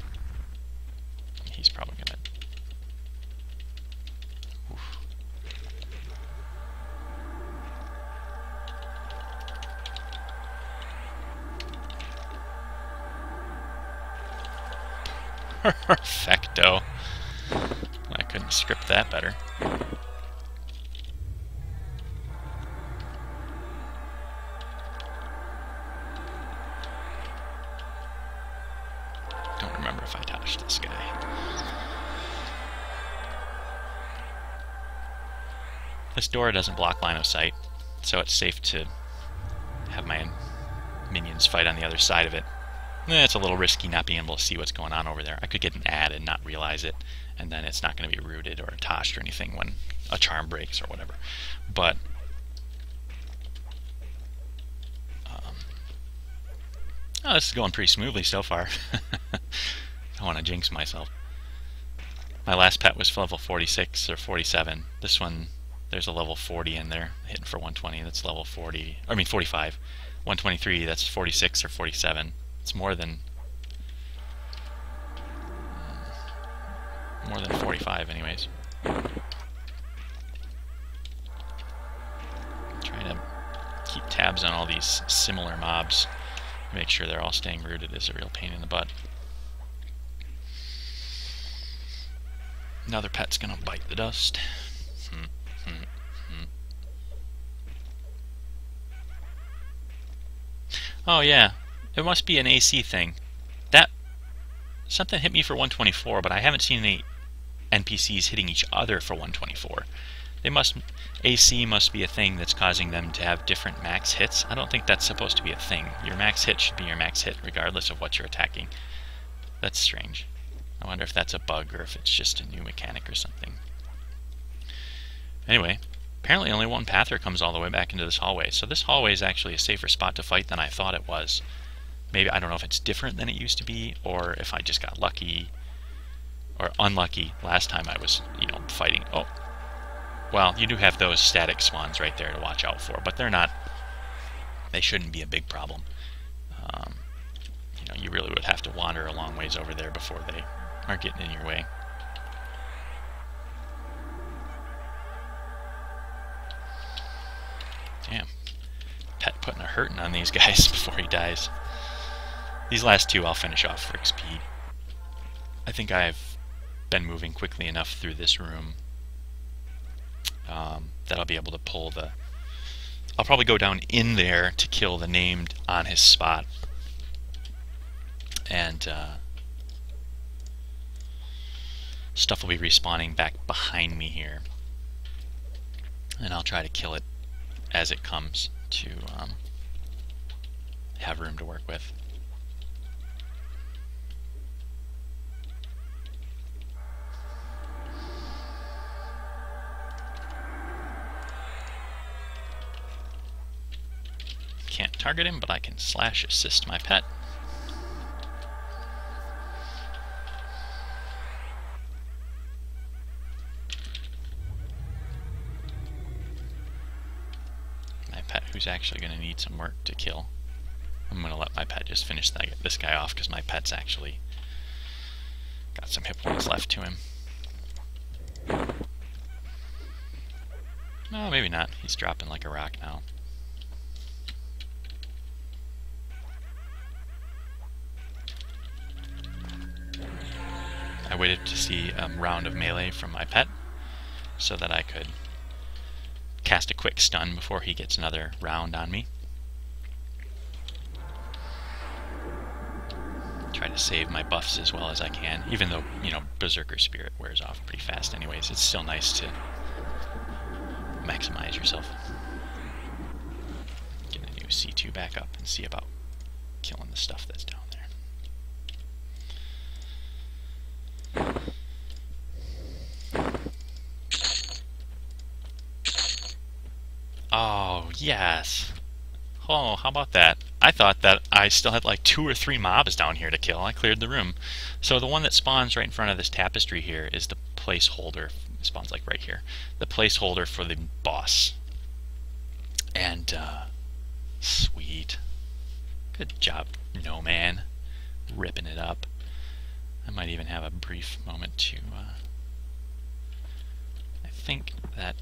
He's probably going to... Perfecto. I couldn't script that better. Don't remember if I touched this guy. This door doesn't block line of sight, so it's safe to have my minions fight on the other side of it. It's a little risky not being able to see what's going on over there. I could get an ad and not realize it, and then it's not going to be rooted or toshed or anything when a charm breaks or whatever. But oh, this is going pretty smoothly so far. I want to jinx myself. My last pet was level 46 or 47. This one, there's a level 40 in there, hitting for 120. That's level 40. I mean 45. 123. That's 46 or 47. It's more than 45 anyways. Trying to keep tabs on all these similar mobs, make sure they're all staying rooted is a real pain in the butt. Another pet's gonna bite the dust. Oh yeah, it must be an AC thing. That something hit me for 124, but I haven't seen any NPCs hitting each other for 124. AC must be a thing that's causing them to have different max hits. I don't think that's supposed to be a thing. Your max hit should be your max hit regardless of what you're attacking. That's strange. I wonder if that's a bug or if it's just a new mechanic or something. Anyway, apparently only one pather comes all the way back into this hallway, so this hallway is actually a safer spot to fight than I thought it was. Maybe, I don't know if it's different than it used to be, or if I just got lucky, or unlucky last time I was, you know, fighting. Oh, well, you do have those static spawns right there to watch out for, but they're not, they shouldn't be a big problem. You know, you really would have to wander a long ways over there before they are getting in your way. Damn. Pet putting a hurting on these guys before he dies. These last two I'll finish off for XP. I think I've been moving quickly enough through this room that I'll be able to pull the... I'll probably go down in there to kill the named on his spot. And stuff will be respawning back behind me here. And I'll try to kill it as it comes to have room to work with. Can't target him, but I can slash assist my pet. My pet, who's actually going to need some work to kill. I'm going to let my pet just finish this guy off, because my pet's actually got some hit points left to him. No, maybe not. He's dropping like a rock now. I waited to see a round of melee from my pet so that I could cast a quick stun before he gets another round on me. Try to save my buffs as well as I can, even though, you know, Berserker Spirit wears off pretty fast anyways. It's still nice to maximize yourself. Get a new C2 back up and see about killing the stuff that's down there. Oh, yes. Oh, how about that? I thought that I still had like 2 or 3 mobs down here to kill. I cleared the room. So the one that spawns right in front of this tapestry here is the placeholder. It spawns like right here. The placeholder for the boss. And, sweet. Good job, No Man. Ripping it up. I might even have a brief moment to, I think that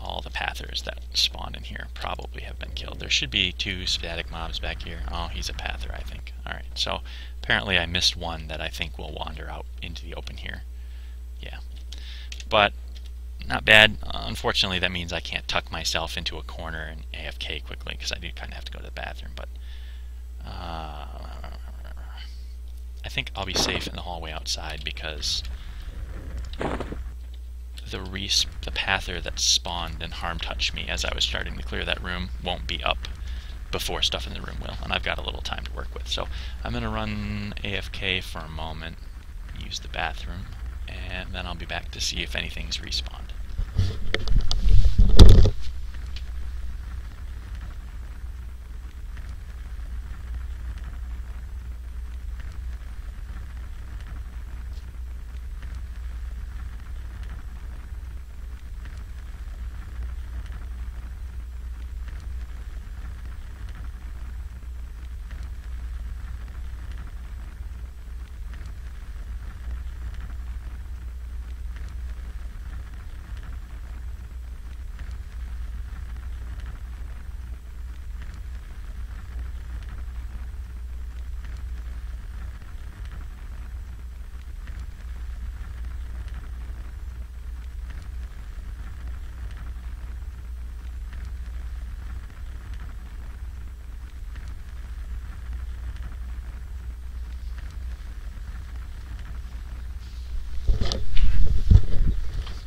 all the pathers that spawned in here probably have been killed. There should be 2 static mobs back here. Oh, he's a pather, I think. Alright, so apparently I missed one that I think will wander out into the open here. Yeah. But, not bad. Unfortunately, that means I can't tuck myself into a corner and AFK quickly, because I do kind of have to go to the bathroom, but I think I'll be safe in the hallway outside, because the pather that spawned and harm touched me as I was starting to clear that room won't be up before stuff in the room will, and I've got a little time to work with. So I'm going to run AFK for a moment, use the bathroom, and then I'll be back to see if anything's respawned.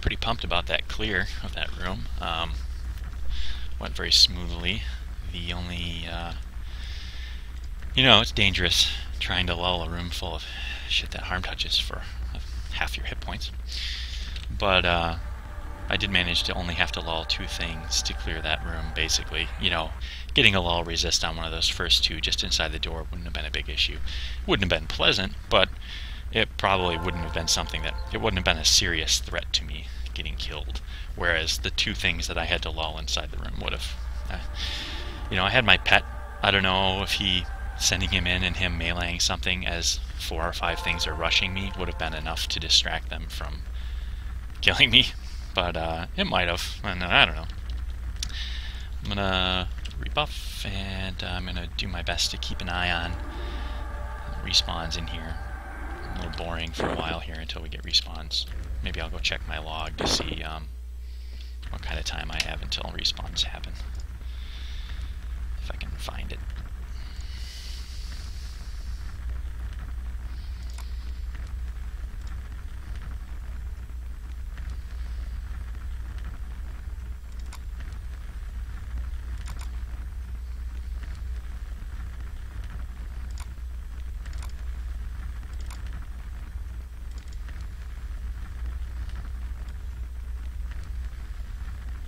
Pretty pumped about that clear of that room. Went very smoothly. The only, you know, it's dangerous trying to lull a room full of shit that harm touches for half your hit points. But I did manage to only have to lull 2 things to clear that room, basically. You know, getting a lull resist on one of those first 2 just inside the door wouldn't have been a big issue. Wouldn't have been pleasant, but it probably wouldn't have been something that, it wouldn't have been a serious threat to me getting killed. Whereas the 2 things that I had to lull inside the room would have, you know, I had my pet. I don't know if sending him in and him meleeing something as 4 or 5 things are rushing me would have been enough to distract them from killing me. But it might have, and I don't know. I'm gonna rebuff, and I'm gonna do my best to keep an eye on respawns in here. A little boring for a while here until we get respawns. Maybe I'll go check my log to see what kind of time I have until respawns happen, if I can find it.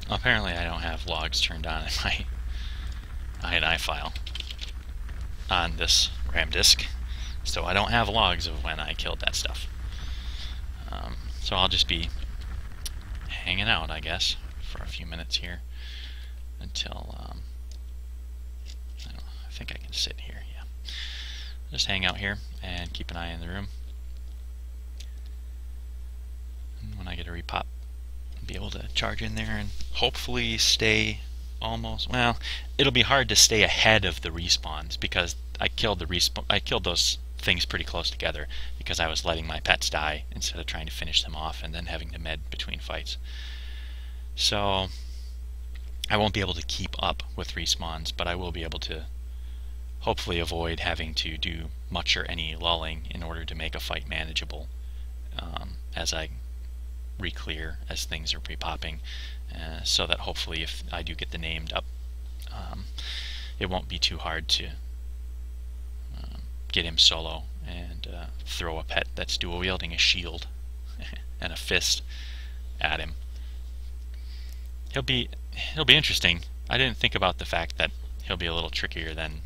Apparently I don't have logs turned on in my INI file on this RAM disk, so I don't have logs of when I killed that stuff. So I'll just be hanging out, I guess, for a few minutes here until I think I can sit here. Yeah, just hang out here and keep an eye in the room. And when I get a repop, I'll be able to charge in there and hopefully stay almost. Well, it'll be hard to stay ahead of the respawns because I killed those things pretty close together because I was letting my pets die instead of trying to finish them off and then having to med between fights. So I won't be able to keep up with respawns, but I will be able to hopefully avoid having to do much or any lulling in order to make a fight manageable as I reclear as things are pre-popping, so that hopefully if I do get the named up, it won't be too hard to get him solo and throw a pet that's dual wielding a shield and a fist at him. He'll be interesting. I didn't think about the fact that he'll be a little trickier than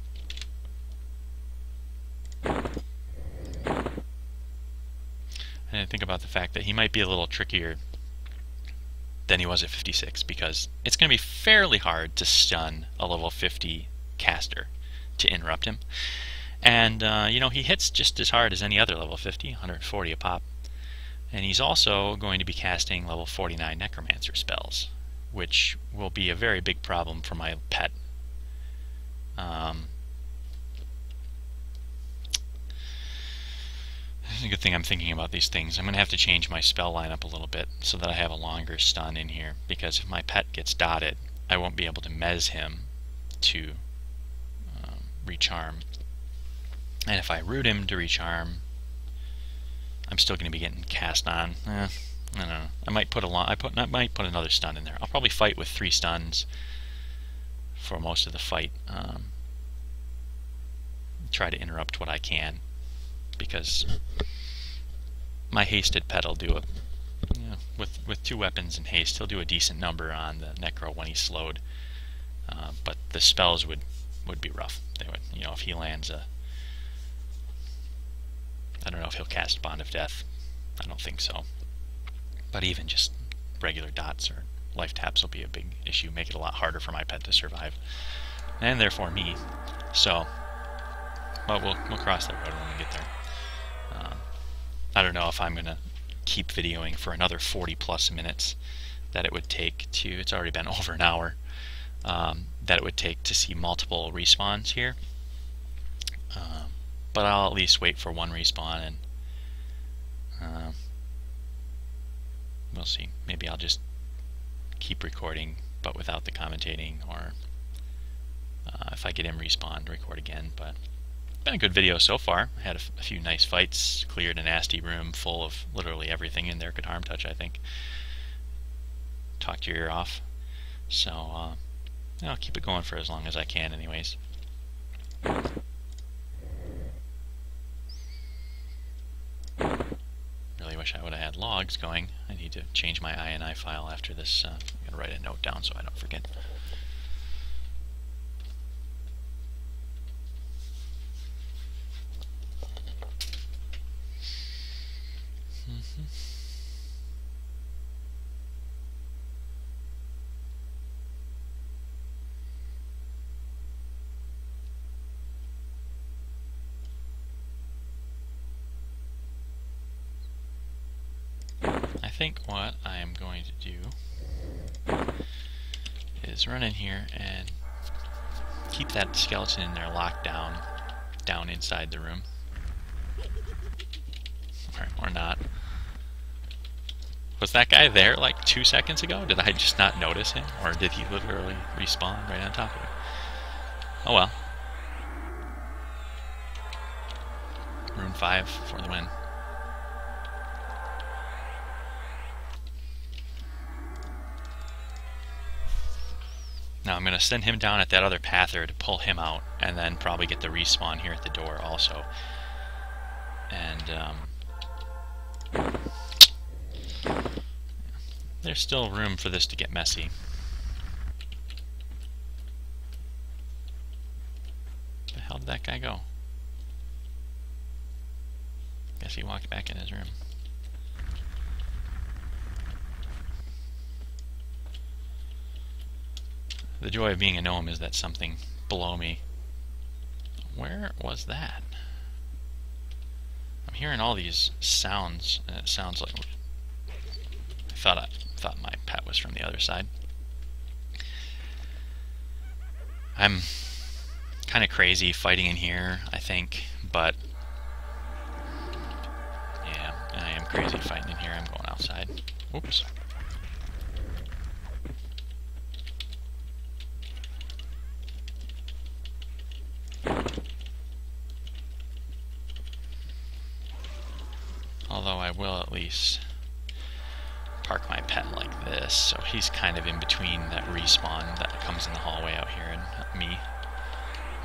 he might be a little trickier than he was at 56, because it's going to be fairly hard to stun a level 50 caster to interrupt him. And, you know, he hits just as hard as any other level 50, 140 a pop. And he's also going to be casting level 49 Necromancer spells, which will be a very big problem for my pet. It's a good thing I'm thinking about these things. I'm going to have to change my spell lineup a little bit so that I have a longer stun in here, because if my pet gets dotted, I won't be able to mez him to recharm. And if I root him to recharm, I'm still going to be getting cast on. I don't know. I might put another stun in there. I'll probably fight with 3 stuns for most of the fight. Try to interrupt what I can, because my hasted pet will do with 2 weapons and haste, he'll do a decent number on the necro when he's slowed. But the spells would be rough. They would, you know, if he lands a, I don't know if he'll cast Bond of Death. I don't think so. But even just regular dots or life taps will be a big issue, make it a lot harder for my pet to survive, and therefore me. So, but we'll cross that road when we get there. I don't know if I'm going to keep videoing for another 40 plus minutes that it would take to, it's already been over an hour, that it would take to see multiple respawns here. But I'll at least wait for one respawn, and we'll see. Maybe I'll just keep recording but without the commentating, or if I get him respawned, record again. But it's been a good video so far. I had a few nice fights, cleared a nasty room full of literally everything in there could harm touch, I think. Talked your ear off. So I'll keep it going for as long as I can anyways. Really wish I would have had logs going. I need to change my INI file after this. I'm going to write a note down so I don't forget. I think what I am going to do is run in here and keep that skeleton in there locked down inside the room. Or not. Was that guy there like 2 seconds ago? Did I just not notice him? Or did he literally respawn right on top of me? Oh well. Rune 5 for the win. Now I'm going to send him down at that other pather to pull him out, and then probably get the respawn here at the door also. And there's still room for this to get messy. the hell did that guy go? Guess he walked back in his room. The joy of being a gnome is that something below me. Where was that? I'm hearing all these sounds, and it sounds like I thought my pet was from the other side. I'm kind of crazy fighting in here, I think, but yeah, I am crazy fighting in here. I'm going outside. Oops. Although I will at least park my pet like this, so he's kind of in between that respawn that comes in the hallway out here and me.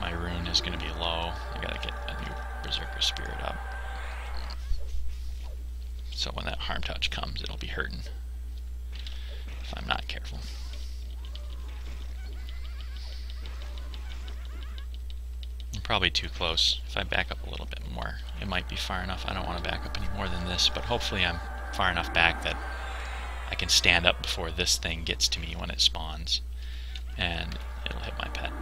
My rune is going to be low. I gotta get a new Berserker Spirit up. So when that harm touch comes, it'll be hurting if I'm not careful. I'm probably too close. If I back up a little bit more, it might be far enough. I don't want to back up any more than this, but hopefully I'm far enough back that I can stand up before this thing gets to me when it spawns, and it'll hit my pet.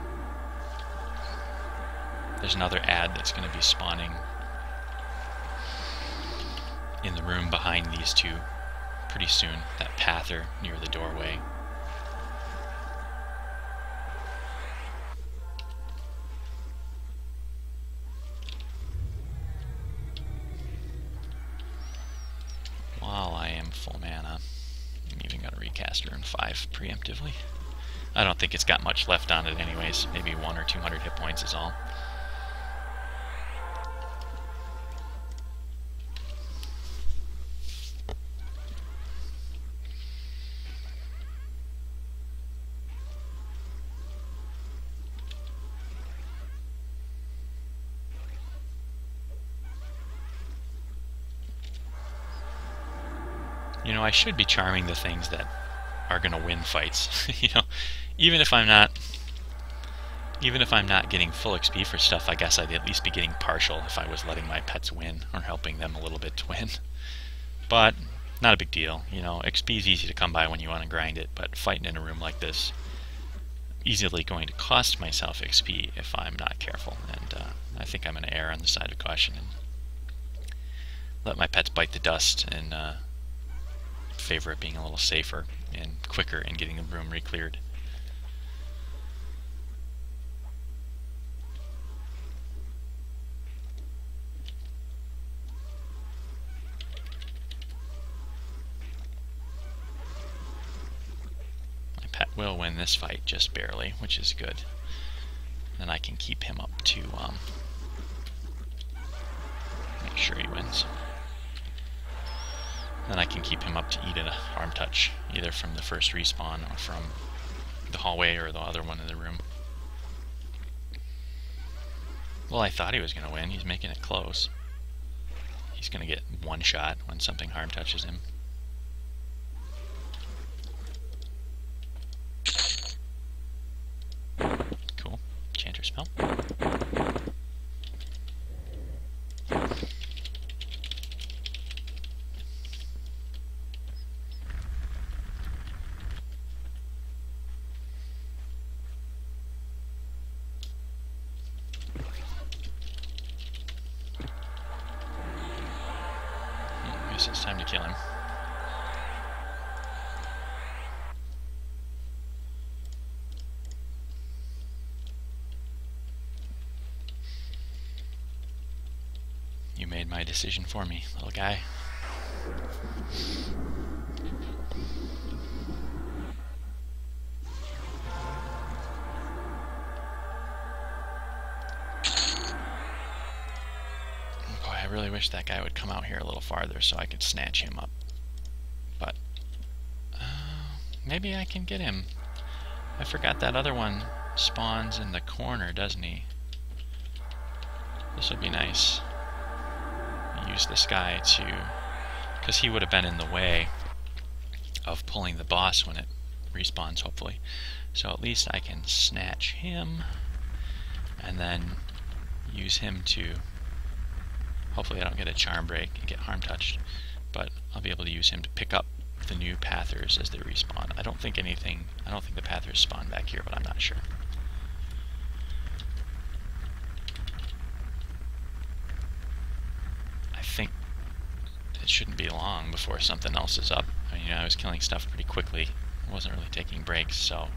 There's another ad that's going to be spawning in the room behind these two pretty soon, that pather near the doorway. While I am full mana, I'm even going to recast Rune 5 preemptively. I don't think it's got much left on it anyways, maybe 100 or 200 hit points is all. You know, I should be charming the things that are going to win fights. You know, even if I'm not getting full XP for stuff, I guess I'd at least be getting partial if I was letting my pets win or helping them a little bit to win. But not a big deal. You know, XP is easy to come by when you want to grind it, but fighting in a room like this, easily going to cost myself XP if I'm not careful. And I think I'm going to err on the side of caution and let my pets bite the dust and favor it being a little safer and quicker in getting the room re-cleared. My pet will win this fight just barely, which is good. Then I can keep him up to make sure he wins. Then I can keep him up to eat a harm touch, either from the first respawn or from the hallway or the other one in the room. Well, I thought he was going to win. He's making it close. He's going to get one shot when something harm touches him. Cool. Chanter spell. It's time to kill him. You made my decision for me, little guy. I really wish that guy would come out here a little farther so I could snatch him up. But maybe I can get him. I forgot that other one spawns in the corner, doesn't he? This would be nice. Use this guy to, because he would have been in the way of pulling the boss when it respawns, hopefully. So at least I can snatch him and then use him to... Hopefully I don't get a charm break and get harm touched, but I'll be able to use him to pick up the new pathers as they respawn. I don't think the pathers spawn back here, but I'm not sure. I think it shouldn't be long before something else is up. I mean, I was killing stuff pretty quickly. I wasn't really taking breaks, so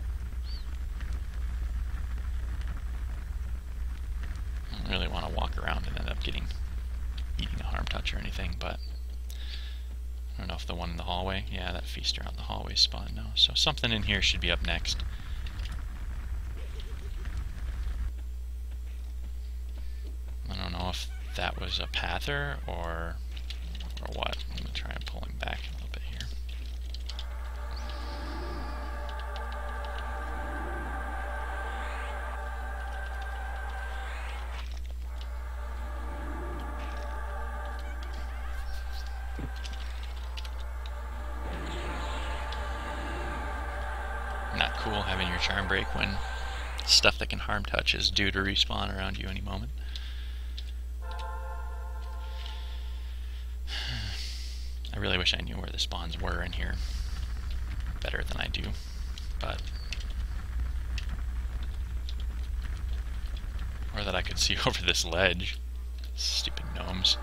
I don't really want to walk around and end up eating a harm touch or anything, but I don't know if the one in the hallway, yeah, that feaster on the hallway spawned now. So something in here should be up next. I don't know if that was a pather or what. I'm going to try and pull him back a little bit here. Not cool having your charm break when stuff that can harm touch is due to respawn around you any moment. I really wish I knew where the spawns were in here better than I do, but... Or that I could see over this ledge. Stupid gnomes.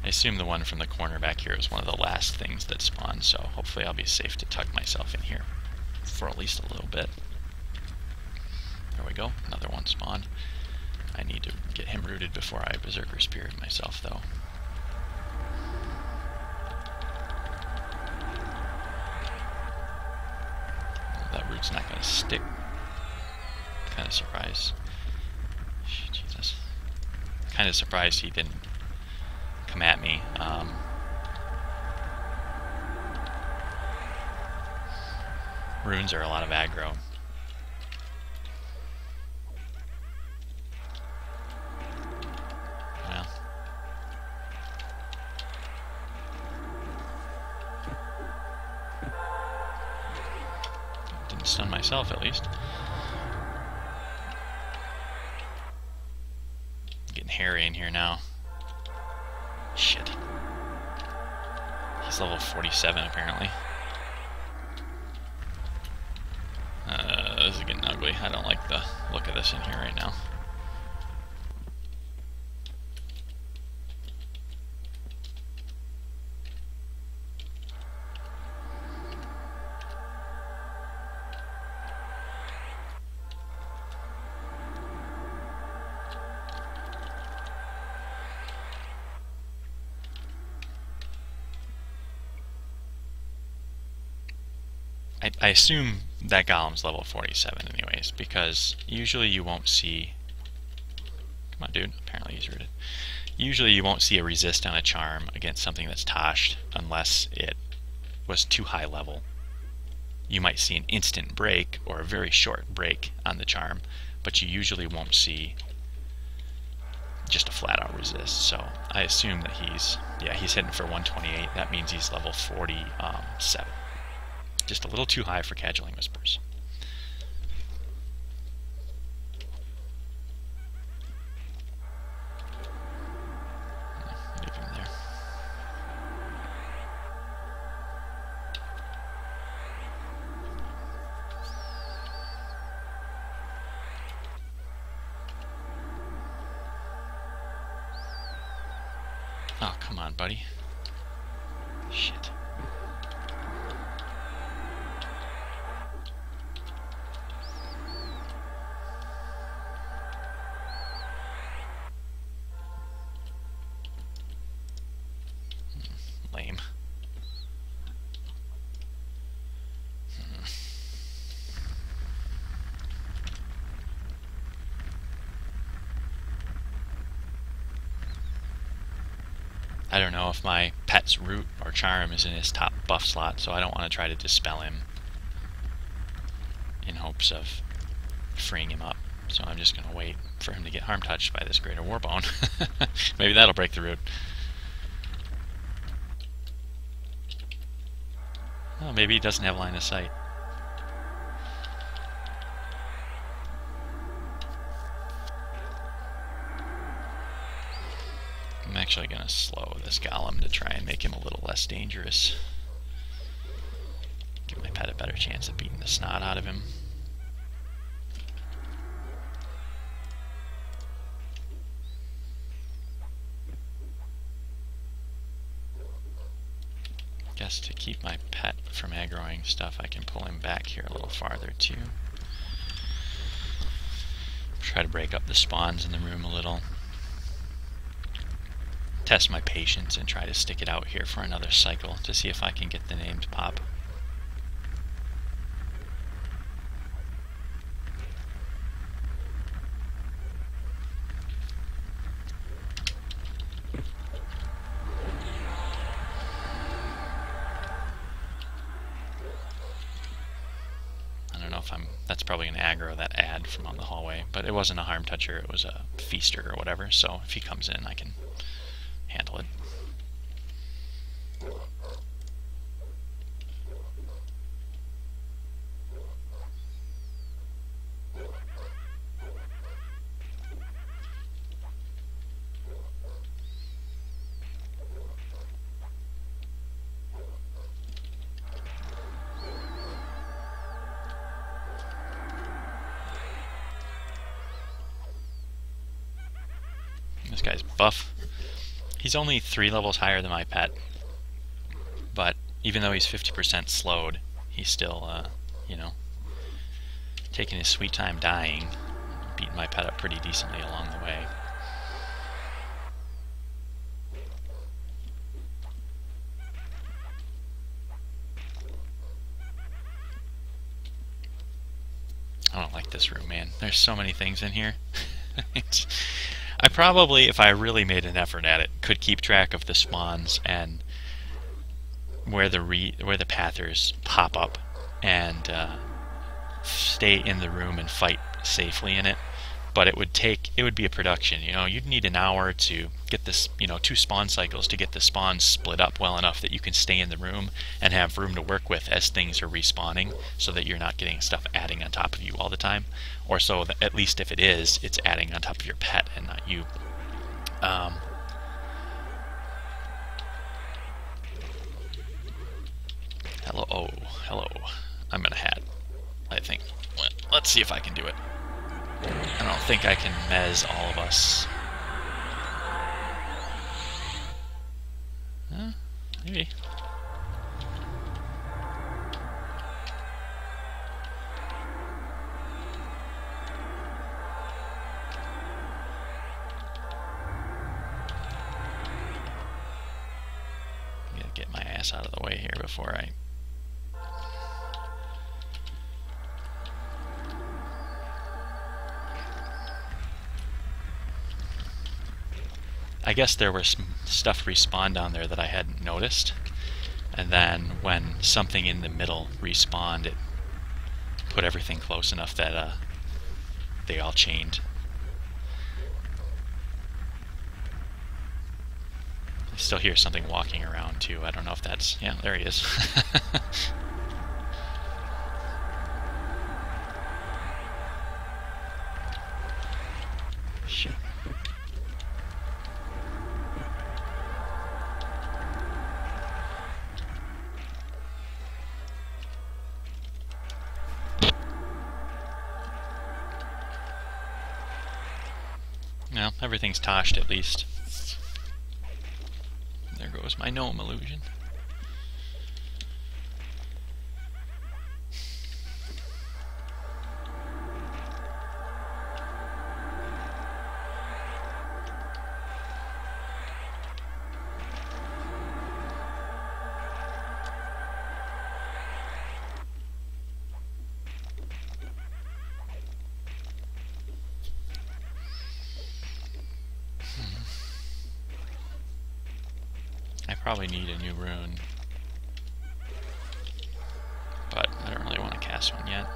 I assume the one from the corner back here is one of the last things that spawned, so hopefully I'll be safe to tuck myself in here for at least a little bit. There we go, another one spawned. I need to get him rooted before I Berserker Spirit myself, though. That root's not going to stick. Kind of surprised. Jesus. Kind of surprised he didn't come at me. Runes are a lot of aggro. Well. Didn't stun myself, at least. Getting hairy in here now. Shit. He's level 47 apparently. This is getting ugly. I don't like the look of this in here right now. I assume that golem's level 47 anyways, because usually you won't see... Come on, dude. Apparently he's rooted. Usually you won't see a resist on a charm against something that's toshed unless it was too high level. You might see an instant break or a very short break on the charm, but you usually won't see just a flat-out resist. So I assume that he's hitting for 128. That means he's level 47. Just a little too high for Cajoling Whispers. Leave him there. Oh, come on, buddy. Shit. Lame. I don't know if my pet's root or charm is in his top buff slot, so I don't want to try to dispel him in hopes of freeing him up. So I'm just going to wait for him to get harm touched by this Greater Warbone. Maybe that'll break the root. Oh, maybe he doesn't have line of sight. actually going to slow this golem to try and make him a little less dangerous. Give my pet a better chance of beating the snot out of him. Guess to keep my pet from aggroing stuff, I can pull him back here a little farther too. Try to break up the spawns in the room a little. Test my patience and try to stick it out here for another cycle to see if I can get the name to pop. That's probably an aggro, that ad from on the hallway, but it wasn't a harm toucher, it was a feaster or whatever, so if he comes in I can handle it. This guy's buff. He's only 3 levels higher than my pet, but even though he's 50% slowed, he's still, you know, taking his sweet time dying, beating my pet up pretty decently along the way. I don't like this room, man. There's so many things in here. I probably, if I really made an effort at it, could keep track of the spawns and where the pathers pop up and stay in the room and fight safely in it. But it would be a production. You know, you'd need an hour to get this, 2 spawn cycles to get the spawns split up well enough that you can stay in the room and have room to work with as things are respawning, so that you're not getting stuff adding on top of you all the time, or so that at least if it is, it's adding on top of your pet and not you. Hello, oh, hello. I'm gonna hat, I think. Let's see if I can do it. I don't think I can mez all of us. Maybe. I'm gonna get my ass out of the way here before I guess there was some stuff respawned down there that I hadn't noticed, and then when something in the middle respawned, it put everything close enough that they all chained. I still hear something walking around too. I don't know if that's... yeah, there he is. Shit. Well, everything's toshed at least. There goes my gnome illusion. I probably need a new rune, but I don't really want to cast one yet.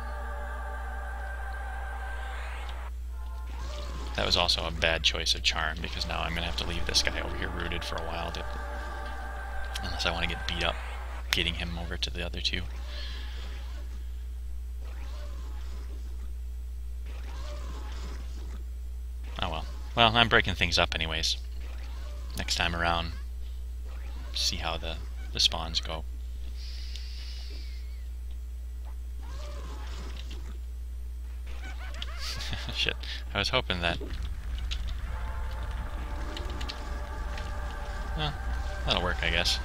That was also a bad choice of charm, because now I'm going to have to leave this guy over here rooted for a while, unless I want to get beat up getting him over to the other two. Oh well. Well, I'm breaking things up anyways. next time around, see how the spawns go. Shit, I was hoping that... Well, that'll work, I guess.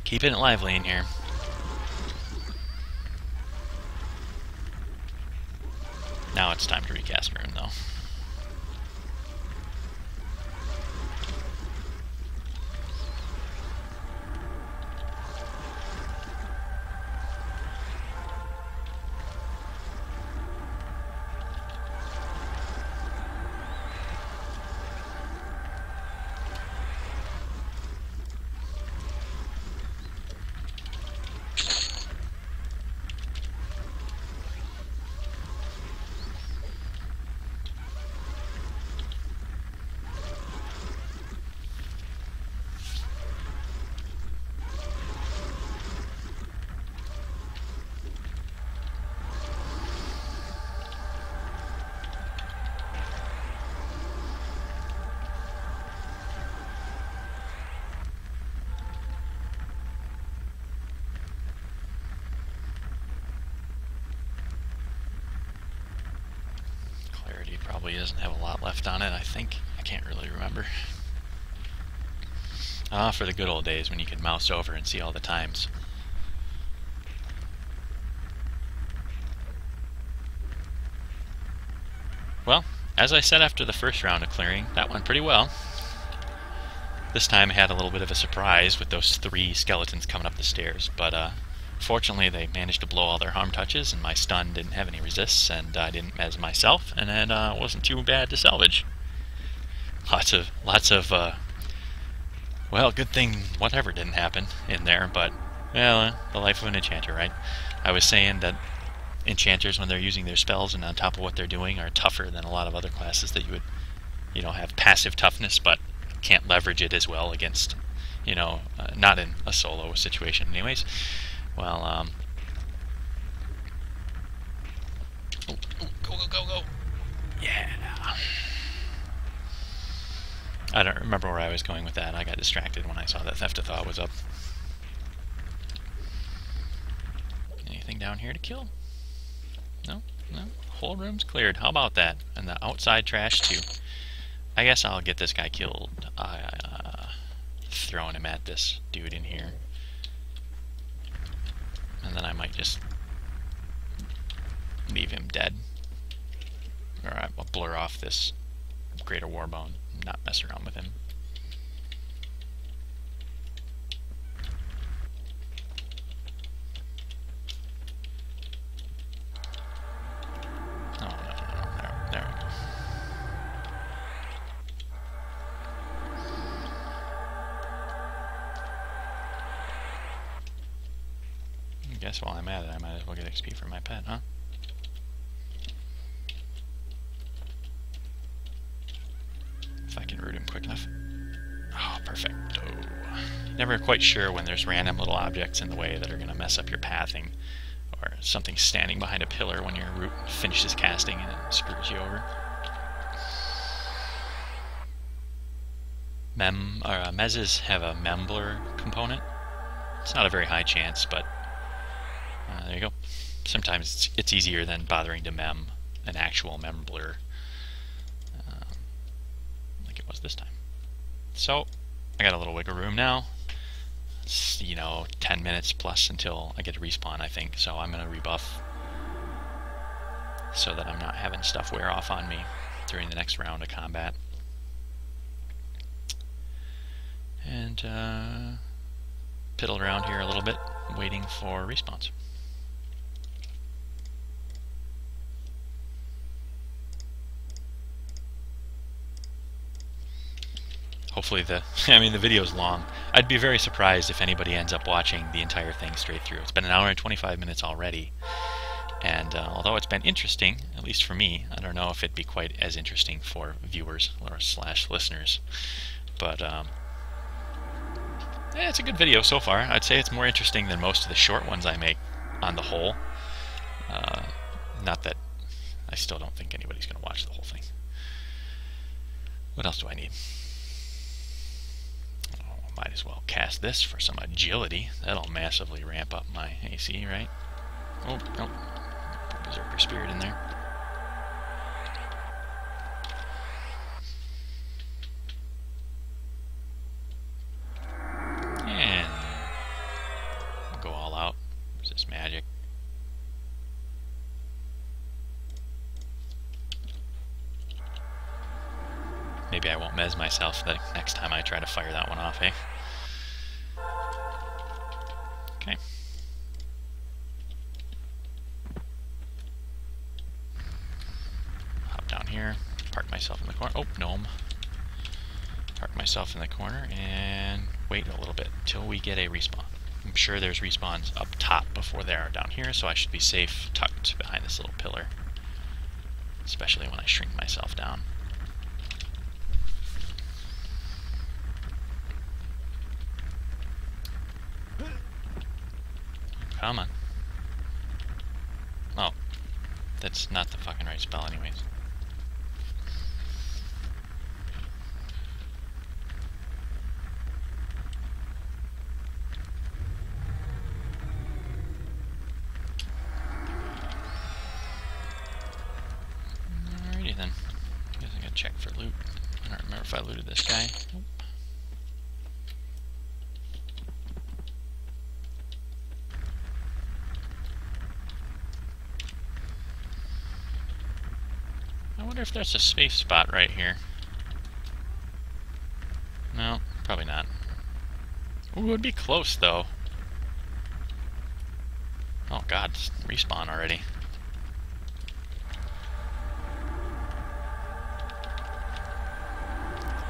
Keeping it lively in here. Now it's time to recast room, though. Probably doesn't have a lot left on it, I think. I can't really remember. Ah, for the good old days when you could mouse over and see all the times. Well, as I said after the first round of clearing, that went pretty well. This time I had a little bit of a surprise with those 3 skeletons coming up the stairs, but fortunately they managed to blow all their harm touches, and my stun didn't have any resists, and I didn't mez myself, and it wasn't too bad to salvage. Lots of well, good thing whatever didn't happen in there, but, well, the life of an enchanter, right? I was saying that enchanters, when they're using their spells and on top of what they're doing, are tougher than a lot of other classes that you would, have passive toughness, but can't leverage it as well against, not in a solo situation anyways. Well, go. Yeah. I don't remember where I was going with that. I got distracted when I saw that Theft of Thought was up. Anything down here to kill? No? The whole room's cleared. How about that? And the outside trash, too. I guess I'll get this guy killed. Throwing him at this dude in here. And then I might just leave him dead. Or I'll blur off this Greater Warbone and not mess around with him. Oh, no. There we go. I guess while I'm at it, I might as well get XP for my pet, huh? If I can root him quick enough. Oh, perfect. Oh. Never quite sure when there's random little objects in the way that are going to mess up your pathing, or something standing behind a pillar when your root finishes casting and it screws you over. Mezes have a memblur component. It's not a very high chance, but there you go. Sometimes it's easier than bothering to mem an actual memblur, like it was this time. So I got a little wiggle room now. It's, 10 minutes plus until I get to respawn, I think. So I'm going to rebuff so that I'm not having stuff wear off on me during the next round of combat. And piddle around here a little bit, waiting for respawns. Hopefully the video's long. I'd be very surprised if anybody ends up watching the entire thing straight through. It's been an hour and 25 minutes already, And although it's been interesting, at least for me, I don't know if it'd be quite as interesting for viewers or / listeners. But it's a good video so far. I'd say it's more interesting than most of the short ones I make on the whole. Not that I still don't think anybody's going to watch the whole thing. What else do I need? Oh, might as well cast this for some agility. That'll massively ramp up my AC, right? Oh, no. Put Berserker Spirit in there. And we'll go all out. Is this magic? Maybe I won't mez myself the next time I try to fire that one off, eh? Okay. Hop down here, park myself in the corner. Oh, gnome. Park myself in the corner and wait a little bit until we get a respawn. I'm sure there's respawns up top before they are down here, so I should be safe tucked behind this little pillar. Especially when I shrink myself down. Come on. Oh. That's not the fucking right spell anyways. Alrighty then. Guess I gotta check for loot. I don't remember if I looted this guy. Nope. I wonder if there's a safe spot right here. No, probably not. Ooh, it would be close though. Oh god, respawn already.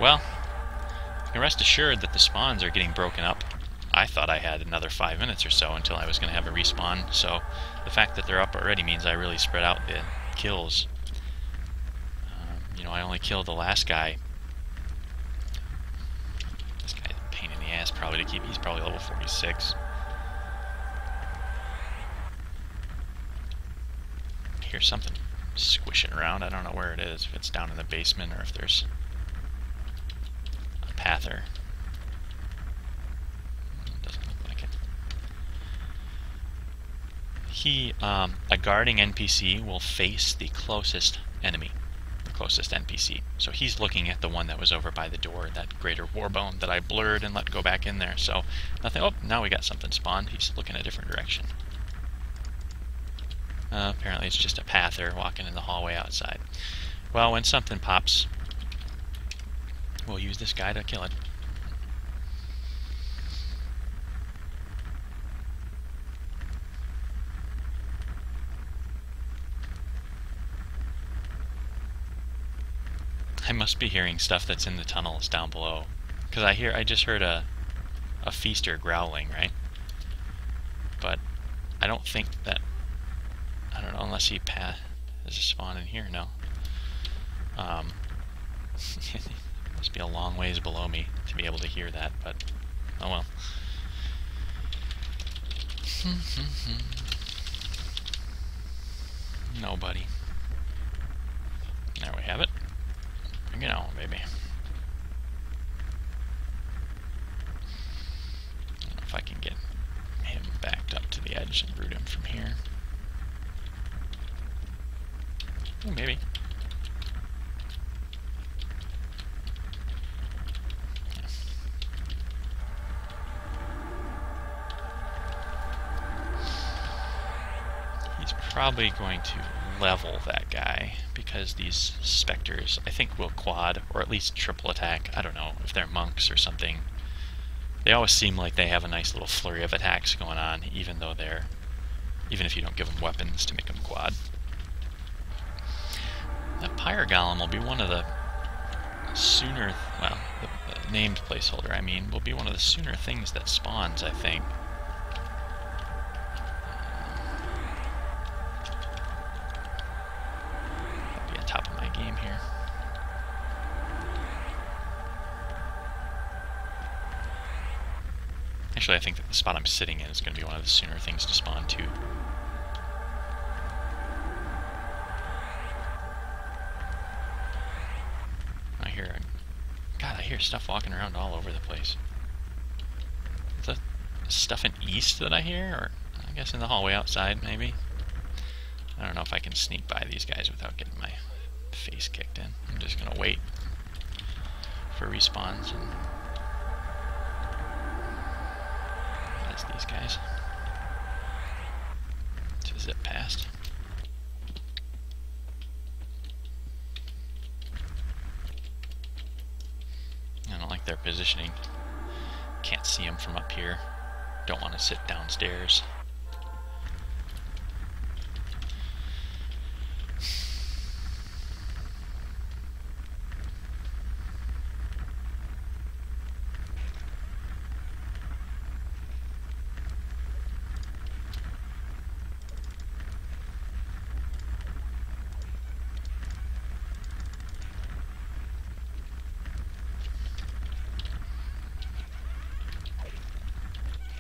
Well, you can rest assured that the spawns are getting broken up. I thought I had another 5 minutes or so until I was going to have a respawn, so the fact that they're up already means I really spread out the kills. You know, I only killed the last guy. This guy's a pain in the ass probably to keep. He's probably level 46. I hear something squishing around. I don't know where it is, if it's down in the basement or if there's a pather. Doesn't look like it. A guarding NPC will face the closest enemy. Closest NPC. So he's looking at the one that was over by the door, that greater warbone that I blurred and let go back in there. So nothing. Oh, now we got something spawned. He's looking a different direction. Apparently it's just a pather walking in the hallway outside. Well, when something pops, we'll use this guy to kill it. I must be hearing stuff that's in the tunnels down below, because I just heard a feaster growling, right? But I don't think that, I don't know, unless he there's a spawn in here. No. Must be a long ways below me to be able to hear that, but oh well. Nobody. There we have it. Bring it on, baby. I don't know if I can get him backed up to the edge and root him from here. Oh, maybe. Yeah. He's probably going to level that guy, because these specters, I think, will quad, or at least triple attack. I don't know, if they're monks or something. They always seem like they have a nice little flurry of attacks going on, even if you don't give them weapons to make them quad. That Pyre Golem will be one of the sooner, well, the named placeholder, I mean, will be one of the sooner things that spawns, I think. Actually, I think that the spot I'm sitting in is going to be one of the sooner things to spawn too. I hear stuff walking around all over the place. Is that stuff in east that I hear? Or I guess in the hallway outside, maybe? I don't know if I can sneak by these guys without getting my face kicked in. I'm just gonna wait for respawns and that's these guys to zip past. I don't like their positioning. Can't see them from up here. Don't want to sit downstairs.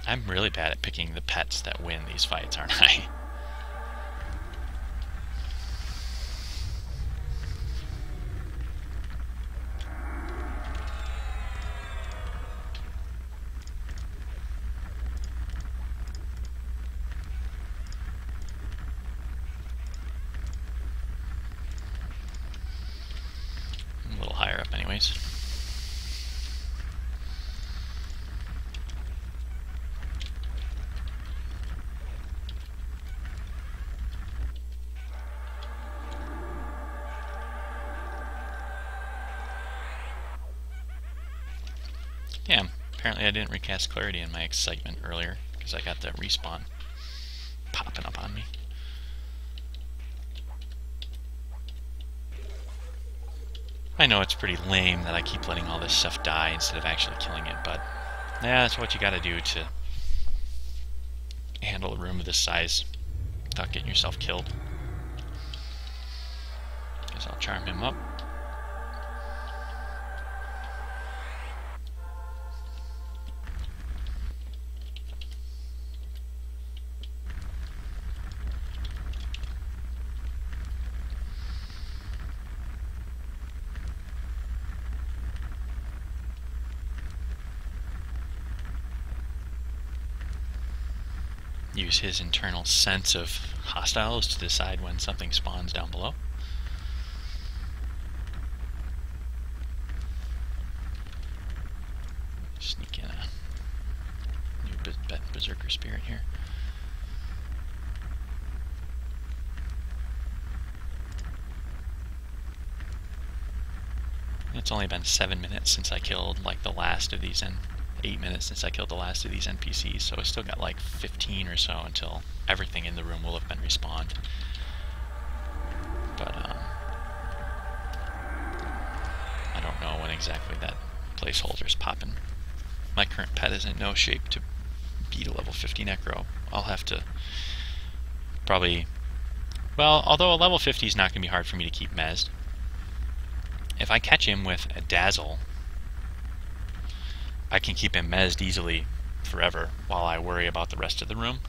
I'm really bad at picking the pets that win these fights, aren't I? I'm a little higher up anyways. Damn, apparently I didn't recast clarity in my excitement earlier, because I got the respawn popping up on me. I know it's pretty lame that I keep letting all this stuff die instead of actually killing it, but yeah, that's what you gotta do to handle a room of this size without getting yourself killed. Guess I'll charm him up. Use his internal sense of hostiles to decide when something spawns down below. Sneak in a new berserker spirit here. It's only been 7 minutes since I killed like the last of these 8 minutes since I killed the last of these NPCs, so I still got like 15 or so until everything in the room will have been respawned. But I don't know when exactly that placeholder's popping. My current pet is in no shape to beat a level 50 Necro. I'll have to probably... Well, although a level 50 is not going to be hard for me to keep mezzed, if I catch him with a Dazzle, I can keep him mezzed easily forever while I worry about the rest of the room,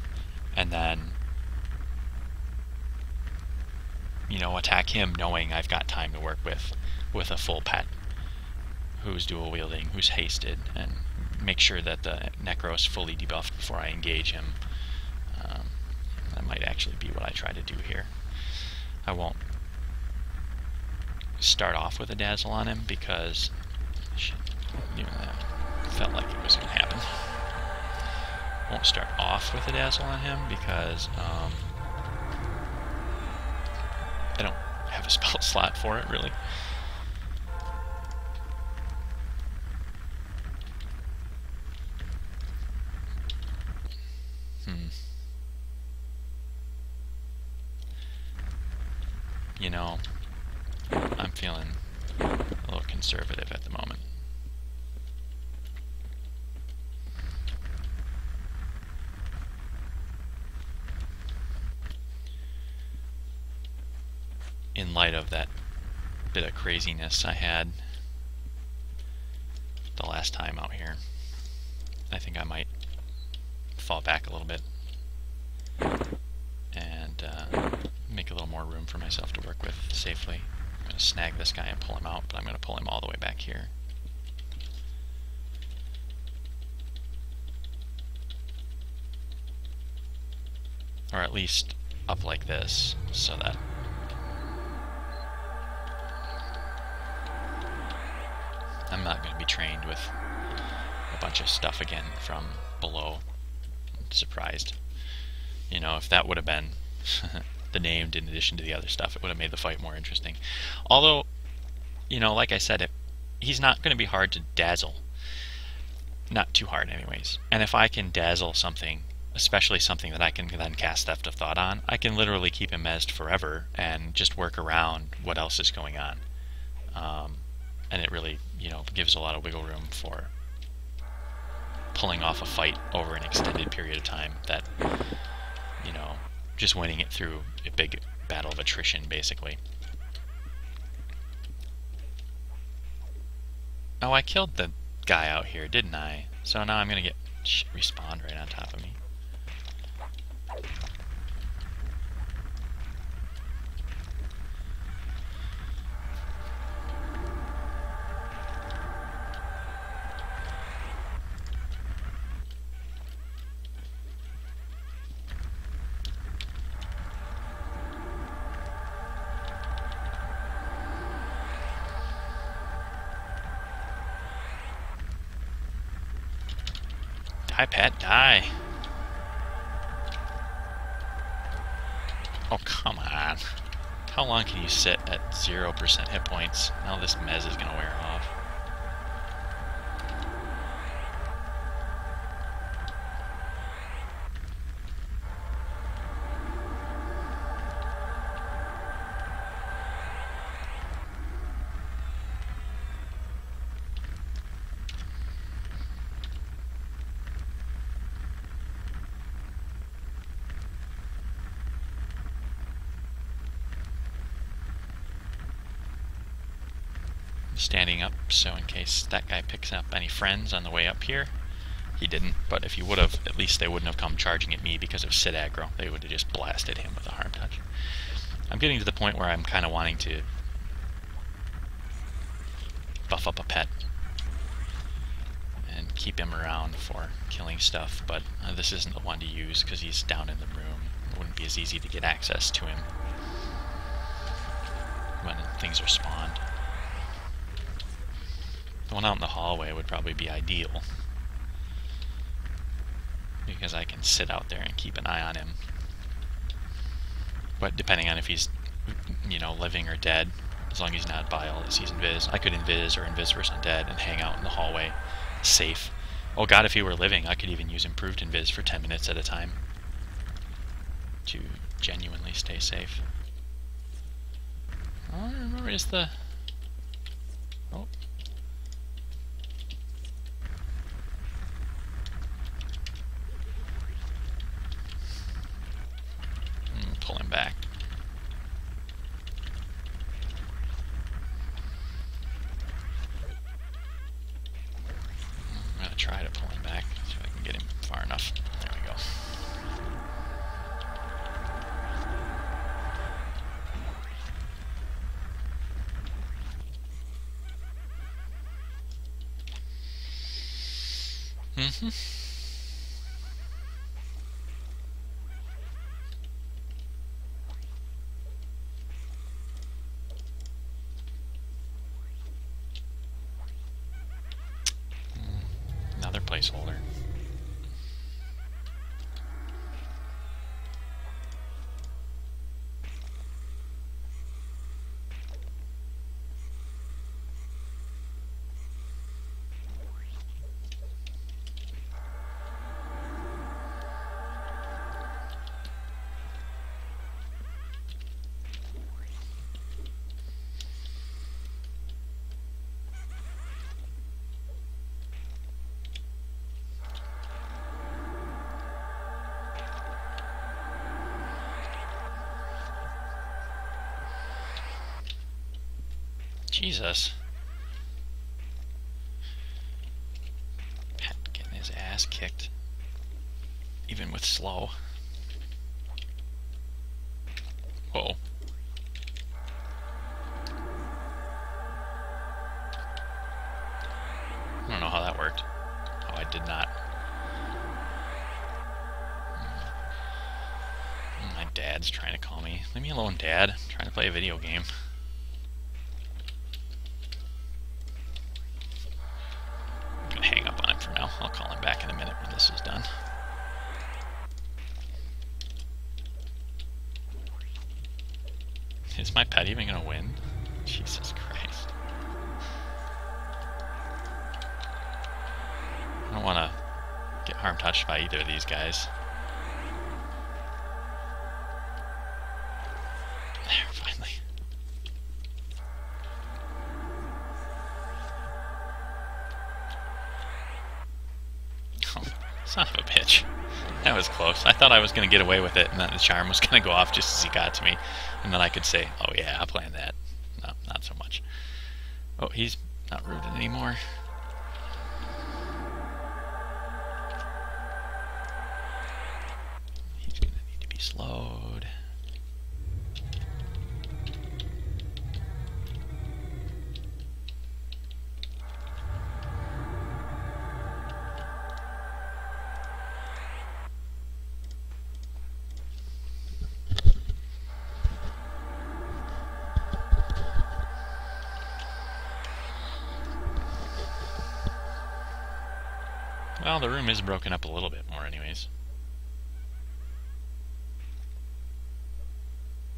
and then, you know, attack him knowing I've got time to work with a full pet who's dual wielding, who's hasted, and make sure that the Necro is fully debuffed before I engage him. That might actually be what I try to do here. I won't start off with a Dazzle on him because felt like it was going to happen. Won't start off with a Dazzle on him because I don't have a spell slot for it, really. You know, I'm feeling a little conservative at the moment. In light of that bit of craziness I had the last time out here, I think I might fall back a little bit and make a little more room for myself to work with safely. I'm going to snag this guy and pull him out, but I'm going to pull him all the way back here. Or at least up like this, so that I'm not going to be trained with a bunch of stuff again from below. I'm surprised. You know, if that would have been the named in addition to the other stuff, it would have made the fight more interesting. Although, you know, like I said, he's not going to be hard to dazzle. Not too hard anyways. And if I can dazzle something, especially something that I can then cast Theft of Thought on, I can literally keep him mezzed forever and just work around what else is going on. And it really, you know, gives a lot of wiggle room for pulling off a fight over an extended period of time that, you know, just winning it through a big battle of attrition, basically. Oh, I killed the guy out here, didn't I? So now I'm gonna get respawned right on top of me. Die, Pat, die. Oh, come on. How long can you sit at 0% hit points? Now this mez is going to wear off. Standing up, so in case that guy picks up any friends on the way up here. He didn't, but if he would have, at least they wouldn't have come charging at me because of Sid aggro. They would have just blasted him with a harm touch. I'm getting to the point where I'm kind of wanting to buff up a pet and keep him around for killing stuff, but this isn't the one to use because he's down in the room. It wouldn't be as easy to get access to him when things are spawned. The one out in the hallway would probably be ideal, because I can sit out there and keep an eye on him. But depending on if he's, you know, living or dead, as long as he's not bile that sees invis, I could invis or invis versus undead and hang out in the hallway, safe. Oh god, if he were living, I could even use improved invis for 10 minutes at a time to genuinely stay safe. Oh, I remember is the... Oh. Pull him back. I'm gonna try to pull him back, see if I can get him far enough. There we go. Another placeholder. Jesus. Pat getting his ass kicked. even with slow. Whoa. I don't know how that worked. Oh, I did not. My dad's trying to call me. Leave me alone, Dad. I'm trying to play a video game. I'm gonna hang up on him for now. I'll call him back in a minute when this is done. Is my pet even gonna win? Jesus Christ. I don't want to get harm touched by either of these guys. There, finally. Oh, son of a bitch. That was close. I thought I was going to get away with it, and then the charm was going to go off just as he got to me. And then I could say, oh yeah, I'll plan that. No, not so much. Oh, he's not rooted anymore. He's going to need to be slowed. Well, the room is broken up a little bit more anyways.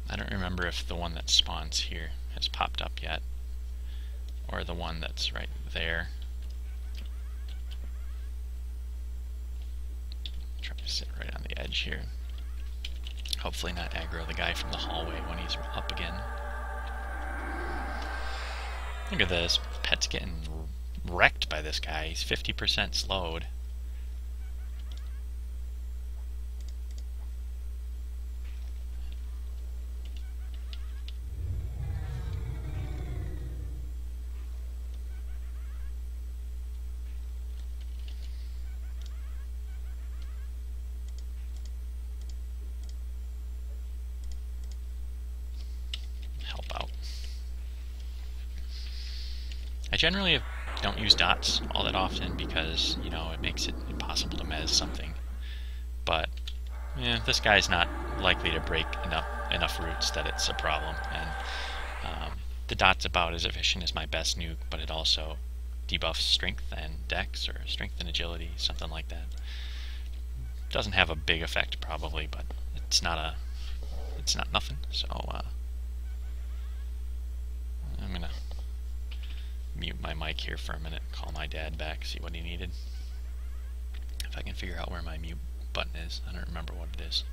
I don't remember if the one that spawns here has popped up yet, or the one that's right there. Try to sit right on the edge here. Hopefully not aggro the guy from the hallway when he's up again. Look at this. Pet's getting wrecked by this guy. He's 50% slowed. Help out. I generally don't use dots all that often because, you know, it makes it impossible to mez something. But yeah, this guy's not likely to break enough roots that it's a problem. And the dot's about as efficient as my best nuke, but it also debuffs strength and dex, or strength and agility, something like that. Doesn't have a big effect probably, but it's not nothing. So I'm gonna mute my mic here for a minute, call my dad back, see what he needed. If I can figure out where my mute button is. I don't remember what it is.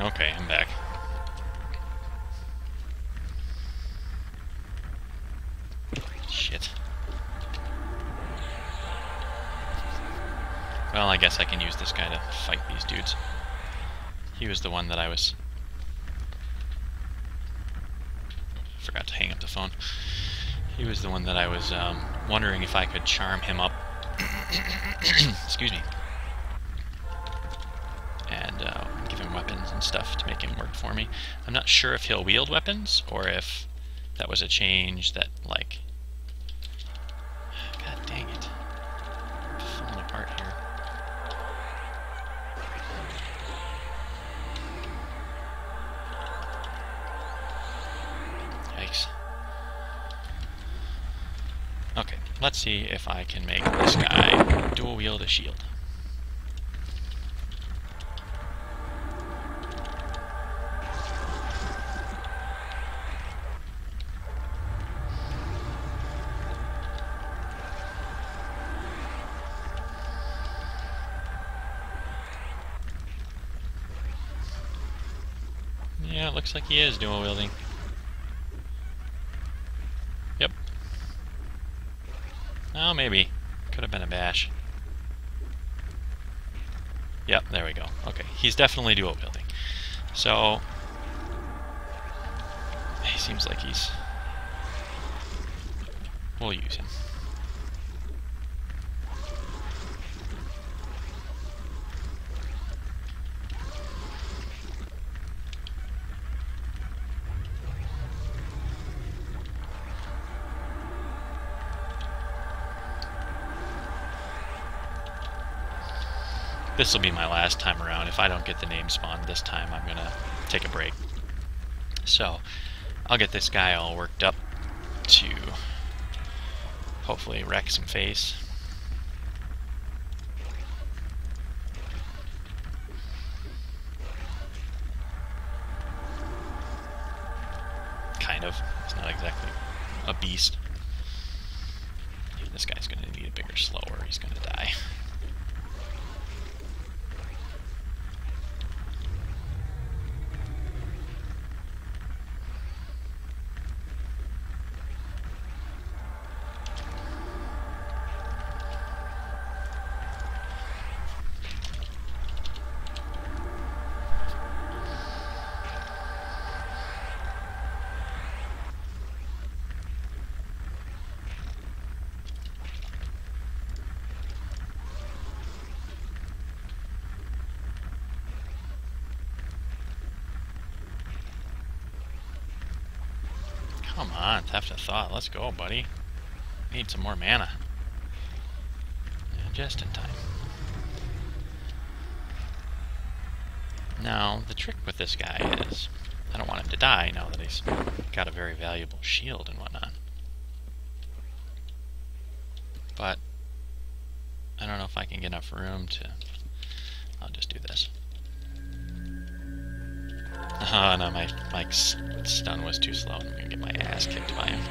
Okay, I'm back. Shit. Well, I guess I can use this guy to fight these dudes. He was the one that I was... Forgot to hang up the phone. He was the one that I was wondering if I could charm him up. Excuse me. And give him weapons and stuff to make him work for me. I'm not sure if he'll wield weapons, or if that was a change that, like... God dang it. I'm falling apart here. Yikes. Okay, let's see if I can make this guy dual wield a shield. Yeah, it looks like he is dual wielding. Yep. Oh, maybe. Could have been a bash. Yep, there we go. Okay, he's definitely dual wielding. So, he seems like he's... We'll use him. This will be my last time around. If I don't get the name spawned this time, I'm gonna take a break. So, I'll get this guy all worked up to hopefully wreck some face. Kind of. It's not exactly a beast. This guy's gonna need a bigger slow or he's gonna die. Come on, Theft of Thought. Let's go, buddy. Need some more mana. Yeah, just in time. Now, the trick with this guy is, I don't want him to die now that he's got a very valuable shield and whatnot. But, I don't know if I can get enough room to... I'll just do this. Oh no, my stun was too slow. I'm gonna get my ass kicked by him.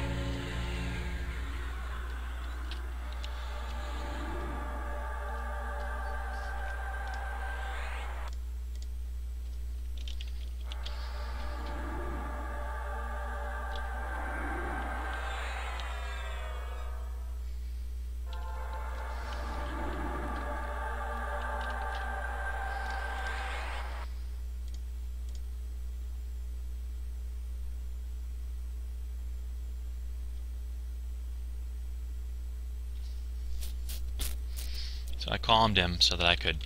So I calmed him so that I could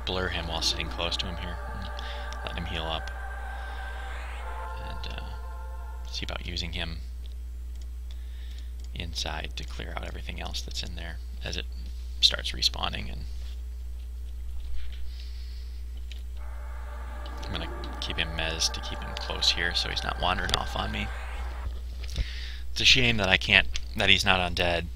blur him while sitting close to him here, and let him heal up, and see about using him inside to clear out everything else that's in there as it starts respawning. And I'm gonna keep him mez to keep him close here so he's not wandering off on me. It's a shame that that he's not undead.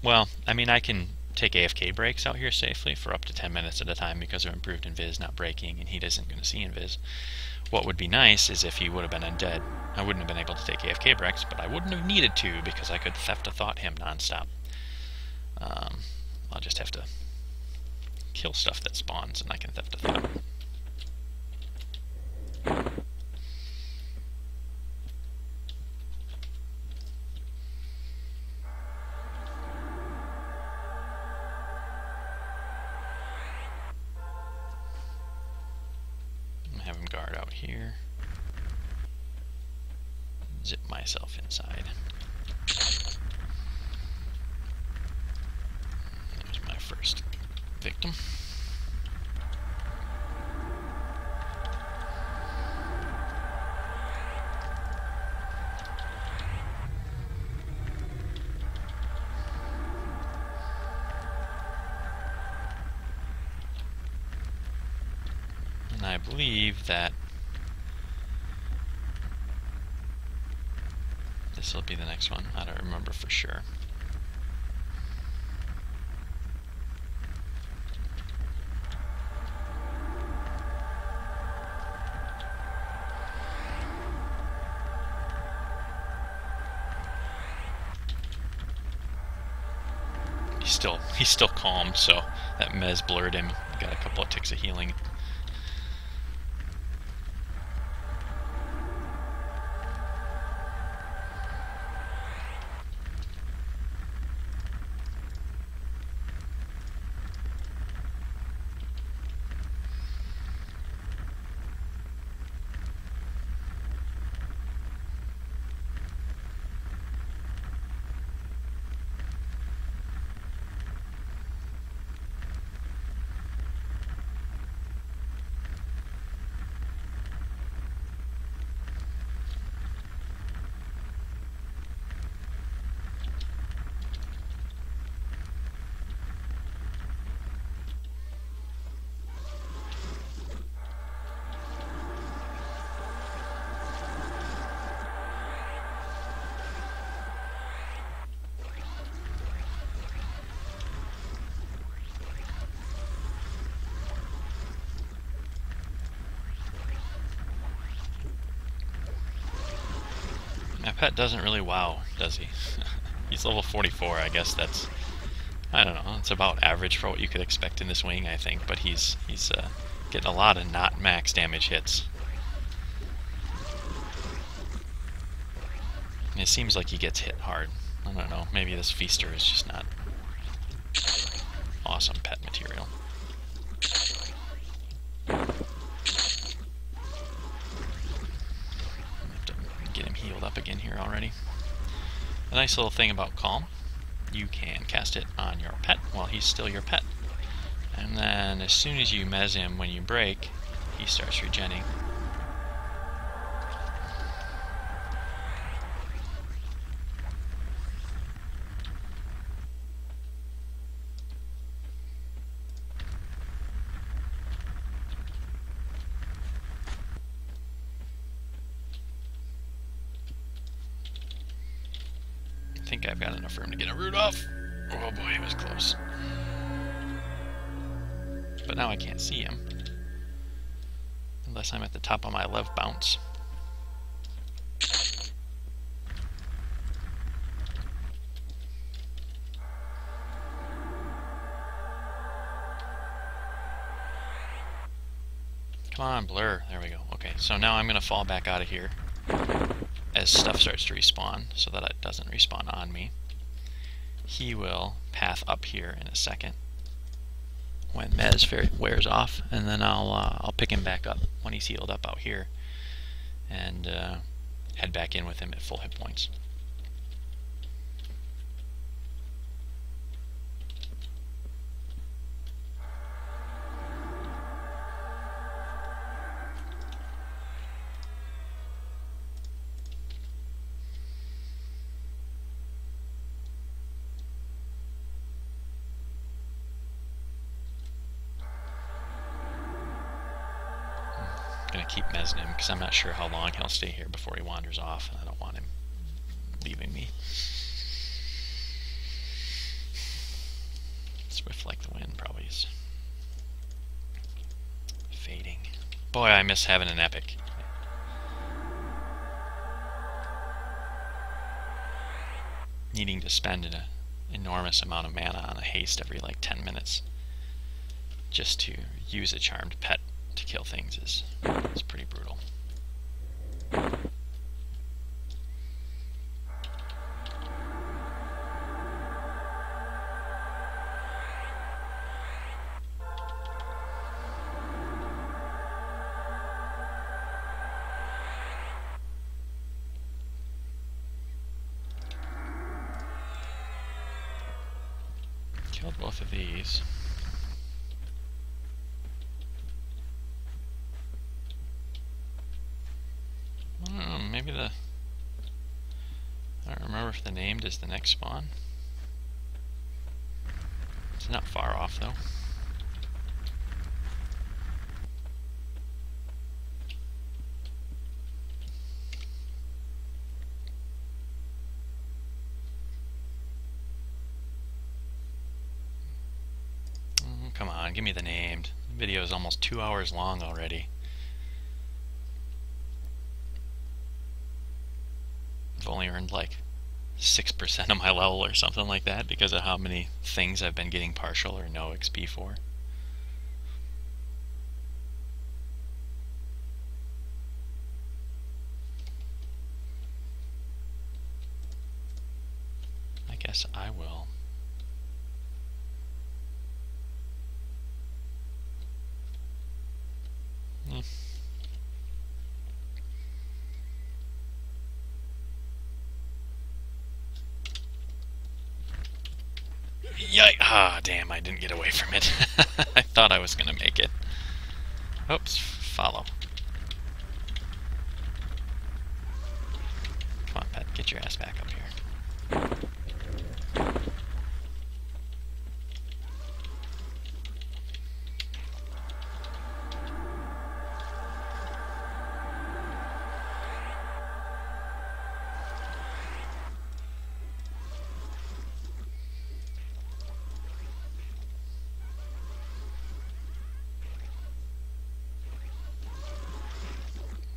Well, I mean, I can take AFK breaks out here safely for up to 10 minutes at a time because of improved invis not breaking, and he isn't going to see invis. What would be nice is if he would have been undead. I wouldn't have been able to take AFK breaks, but I wouldn't have needed to because I could Theft of Thought him nonstop. I'll just have to kill stuff that spawns and I can Theft of Thought. guard out here. Zip myself inside. There's my first victim. And I believe that this will be the next one. I don't remember for sure. He's still calm, so that mez blurred him. Got a couple of ticks of healing. My pet doesn't really wow, does he? He's level 44, I guess that's, I don't know, it's about average for what you could expect in this wing, I think, but he's getting a lot of not max damage hits. And it seems like he gets hit hard. I don't know, maybe this feaster is just not awesome pet material. Get him healed up again here already. A nice little thing about Calm, you can cast it on your pet while he's still your pet. And then as soon as you mez him when you break, he starts regenning. I think I've got enough room to get a root off. Oh boy, it was close. But now I can't see him. Unless I'm at the top of my left bounce. Come on, blur. There we go. Okay, so now I'm going to fall back out of here as stuff starts to respawn, so that it doesn't respawn on me. He will path up here in a second when Mez wears off, and then I'll pick him back up when he's healed up out here, and head back in with him at full hit points. Gonna keep mezzing him because I'm not sure how long he'll stay here before he wanders off, and I don't want him leaving me. Swift like the wind probably is fading. Boy, I miss having an epic. Needing to spend an enormous amount of mana on a haste every like 10 minutes just to use a charmed pet to kill things is pretty brutal. Killed both of these. I don't know, maybe I don't remember if the named is the next spawn. It's not far off though. Come on, give me the named. The video is almost 2 hours long already. I've only earned like 6% of my level or something like that because of how many things I've been getting partial or no XP for. I guess I will. Yikes! Ah, damn, I didn't get away from it. I thought I was gonna make it. Oops, follow. Come on, pet, get your ass back up here.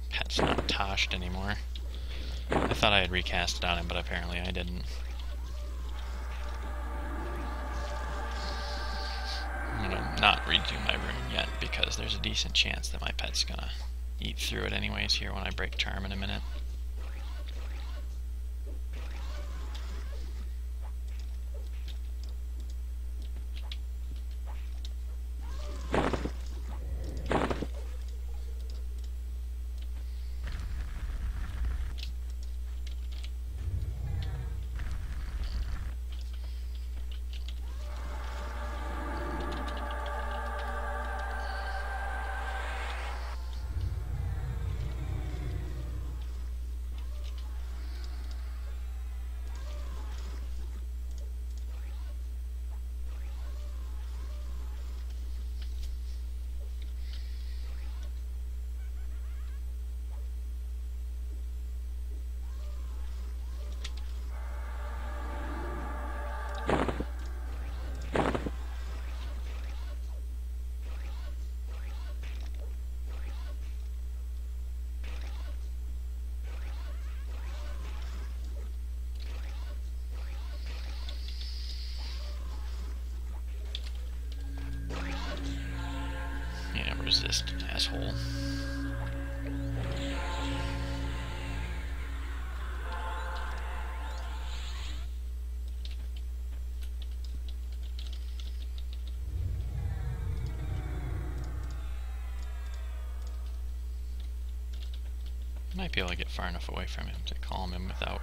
Pet's not toshed anymore. I thought I had recasted on him, but apparently I didn't. I'm gonna not redo my rune yet because there's a decent chance that my pet's gonna eat through it anyways here when I break charm in a minute. Yeah, resist, asshole. Might be able to get far enough away from him to calm him without.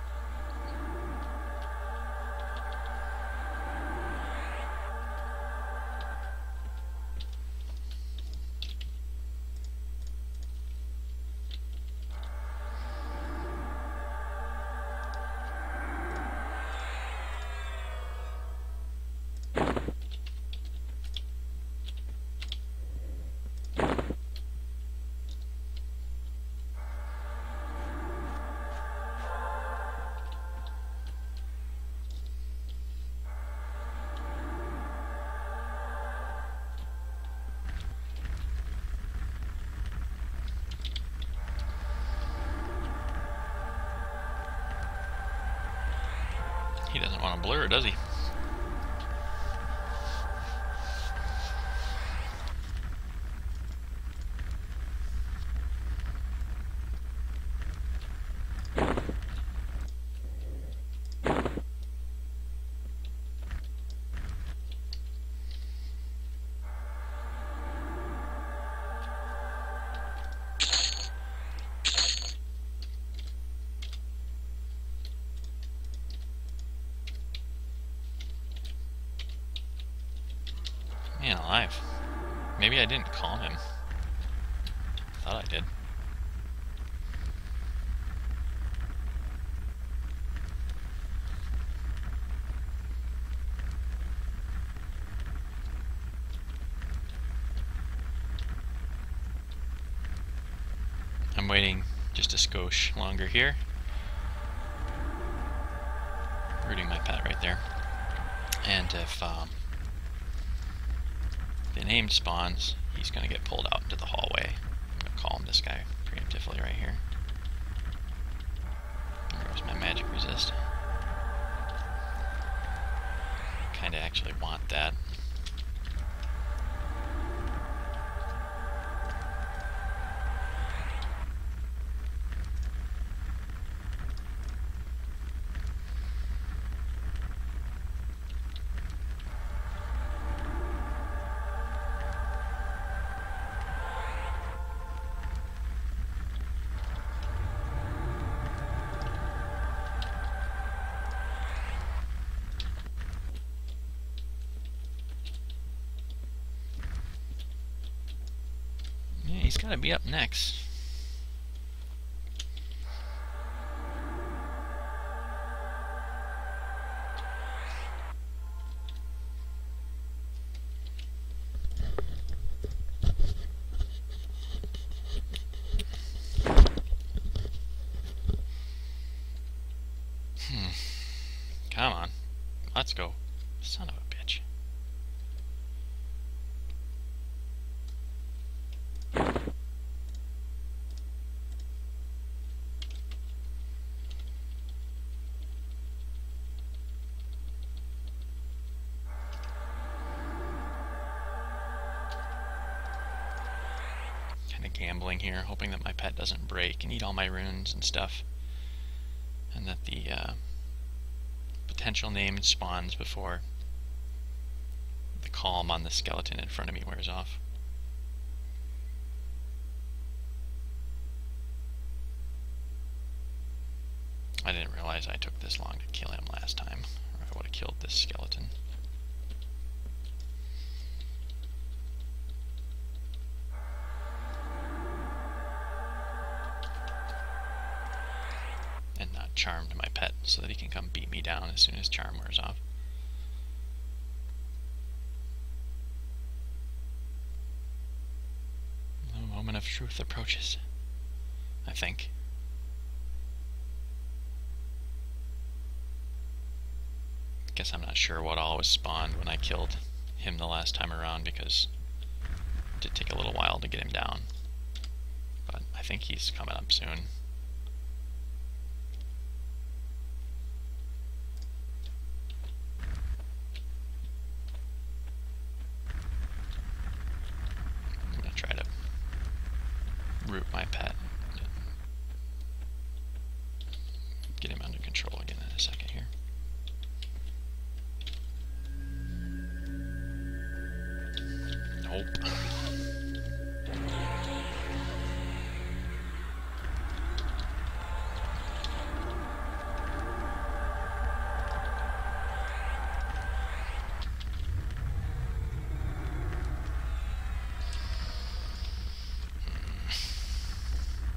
He doesn't want to blur, does he? alive. Maybe I didn't calm him. Thought I did. I'm waiting just a skosh longer here. Rooting my pet right there. And if the named spawns, he's going to get pulled out into the hallway. I'm going to calm this guy preemptively right here. Where's my magic resist? Kind of actually want that. He's got to be up next. Come on. Let's go. Son of a bitch. Gambling here, hoping that my pet doesn't break and eat all my runes and stuff, and that the potential name spawns before the calm on the skeleton in front of me wears off. I didn't realize I took this long to kill him last time, or I would have killed this skeleton. Charmed my pet so that he can come beat me down as soon as charm wears off. The moment of truth approaches, I think. Guess I'm not sure what all was spawned when I killed him the last time around, because it did take a little while to get him down. But I think he's coming up soon. Root my pet. Get him under control again in a second here. Nope.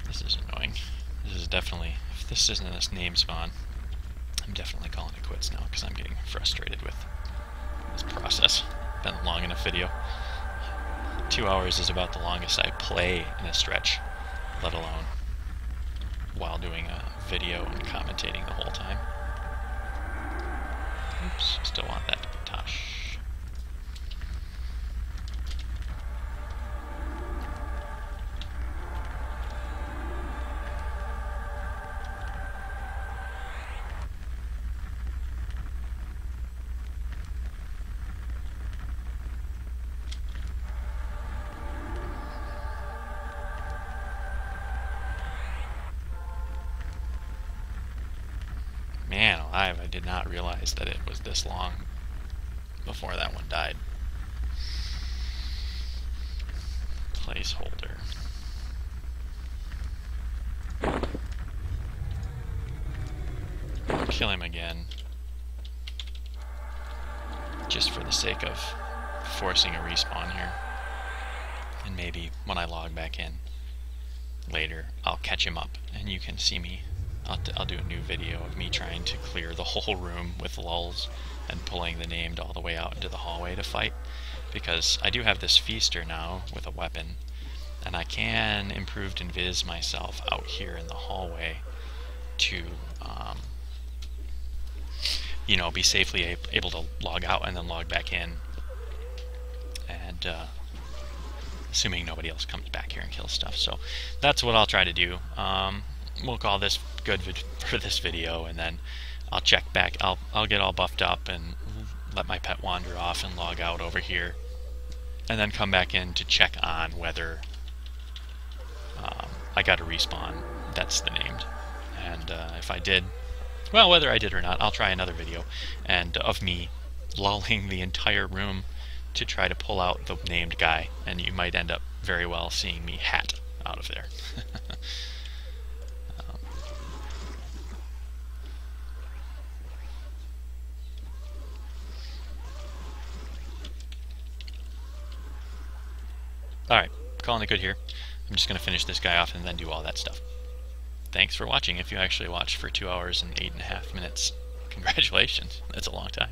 This is annoying. This is definitely, if this isn't a name spawn, I'm definitely calling it quits now, because I'm getting frustrated with this process. Been a long enough video. 2 hours is about the longest I play in a stretch, let alone while doing a video and commentating the whole time. Oops, still want that to be Tosh. Man alive, I did not realize that it was this long before that one died. Placeholder. I'll kill him again, just for the sake of forcing a respawn here. And maybe when I log back in later, I'll catch him up and you can see me. I'll do a new video of me trying to clear the whole room with lulls and pulling the named all the way out into the hallway to fight. Because I do have this feaster now with a weapon, and I can improved invis myself out here in the hallway to, you know, be safely able to log out and then log back in. And assuming nobody else comes back here and kills stuff. So that's what I'll try to do. We'll call this good for this video, and then I'll check back. I'll get all buffed up and let my pet wander off and log out over here, and then come back in to check on whether I got a respawn that's the named. And if I did, well, whether I did or not, I'll try another video and of me lulling the entire room to try to pull out the named guy, and you might end up very well seeing me hat out of there. Alright, calling it good here. I'm just going to finish this guy off and then do all that stuff. Thanks for watching if you actually watched for 2 hours and 8.5 minutes. Congratulations, that's a long time.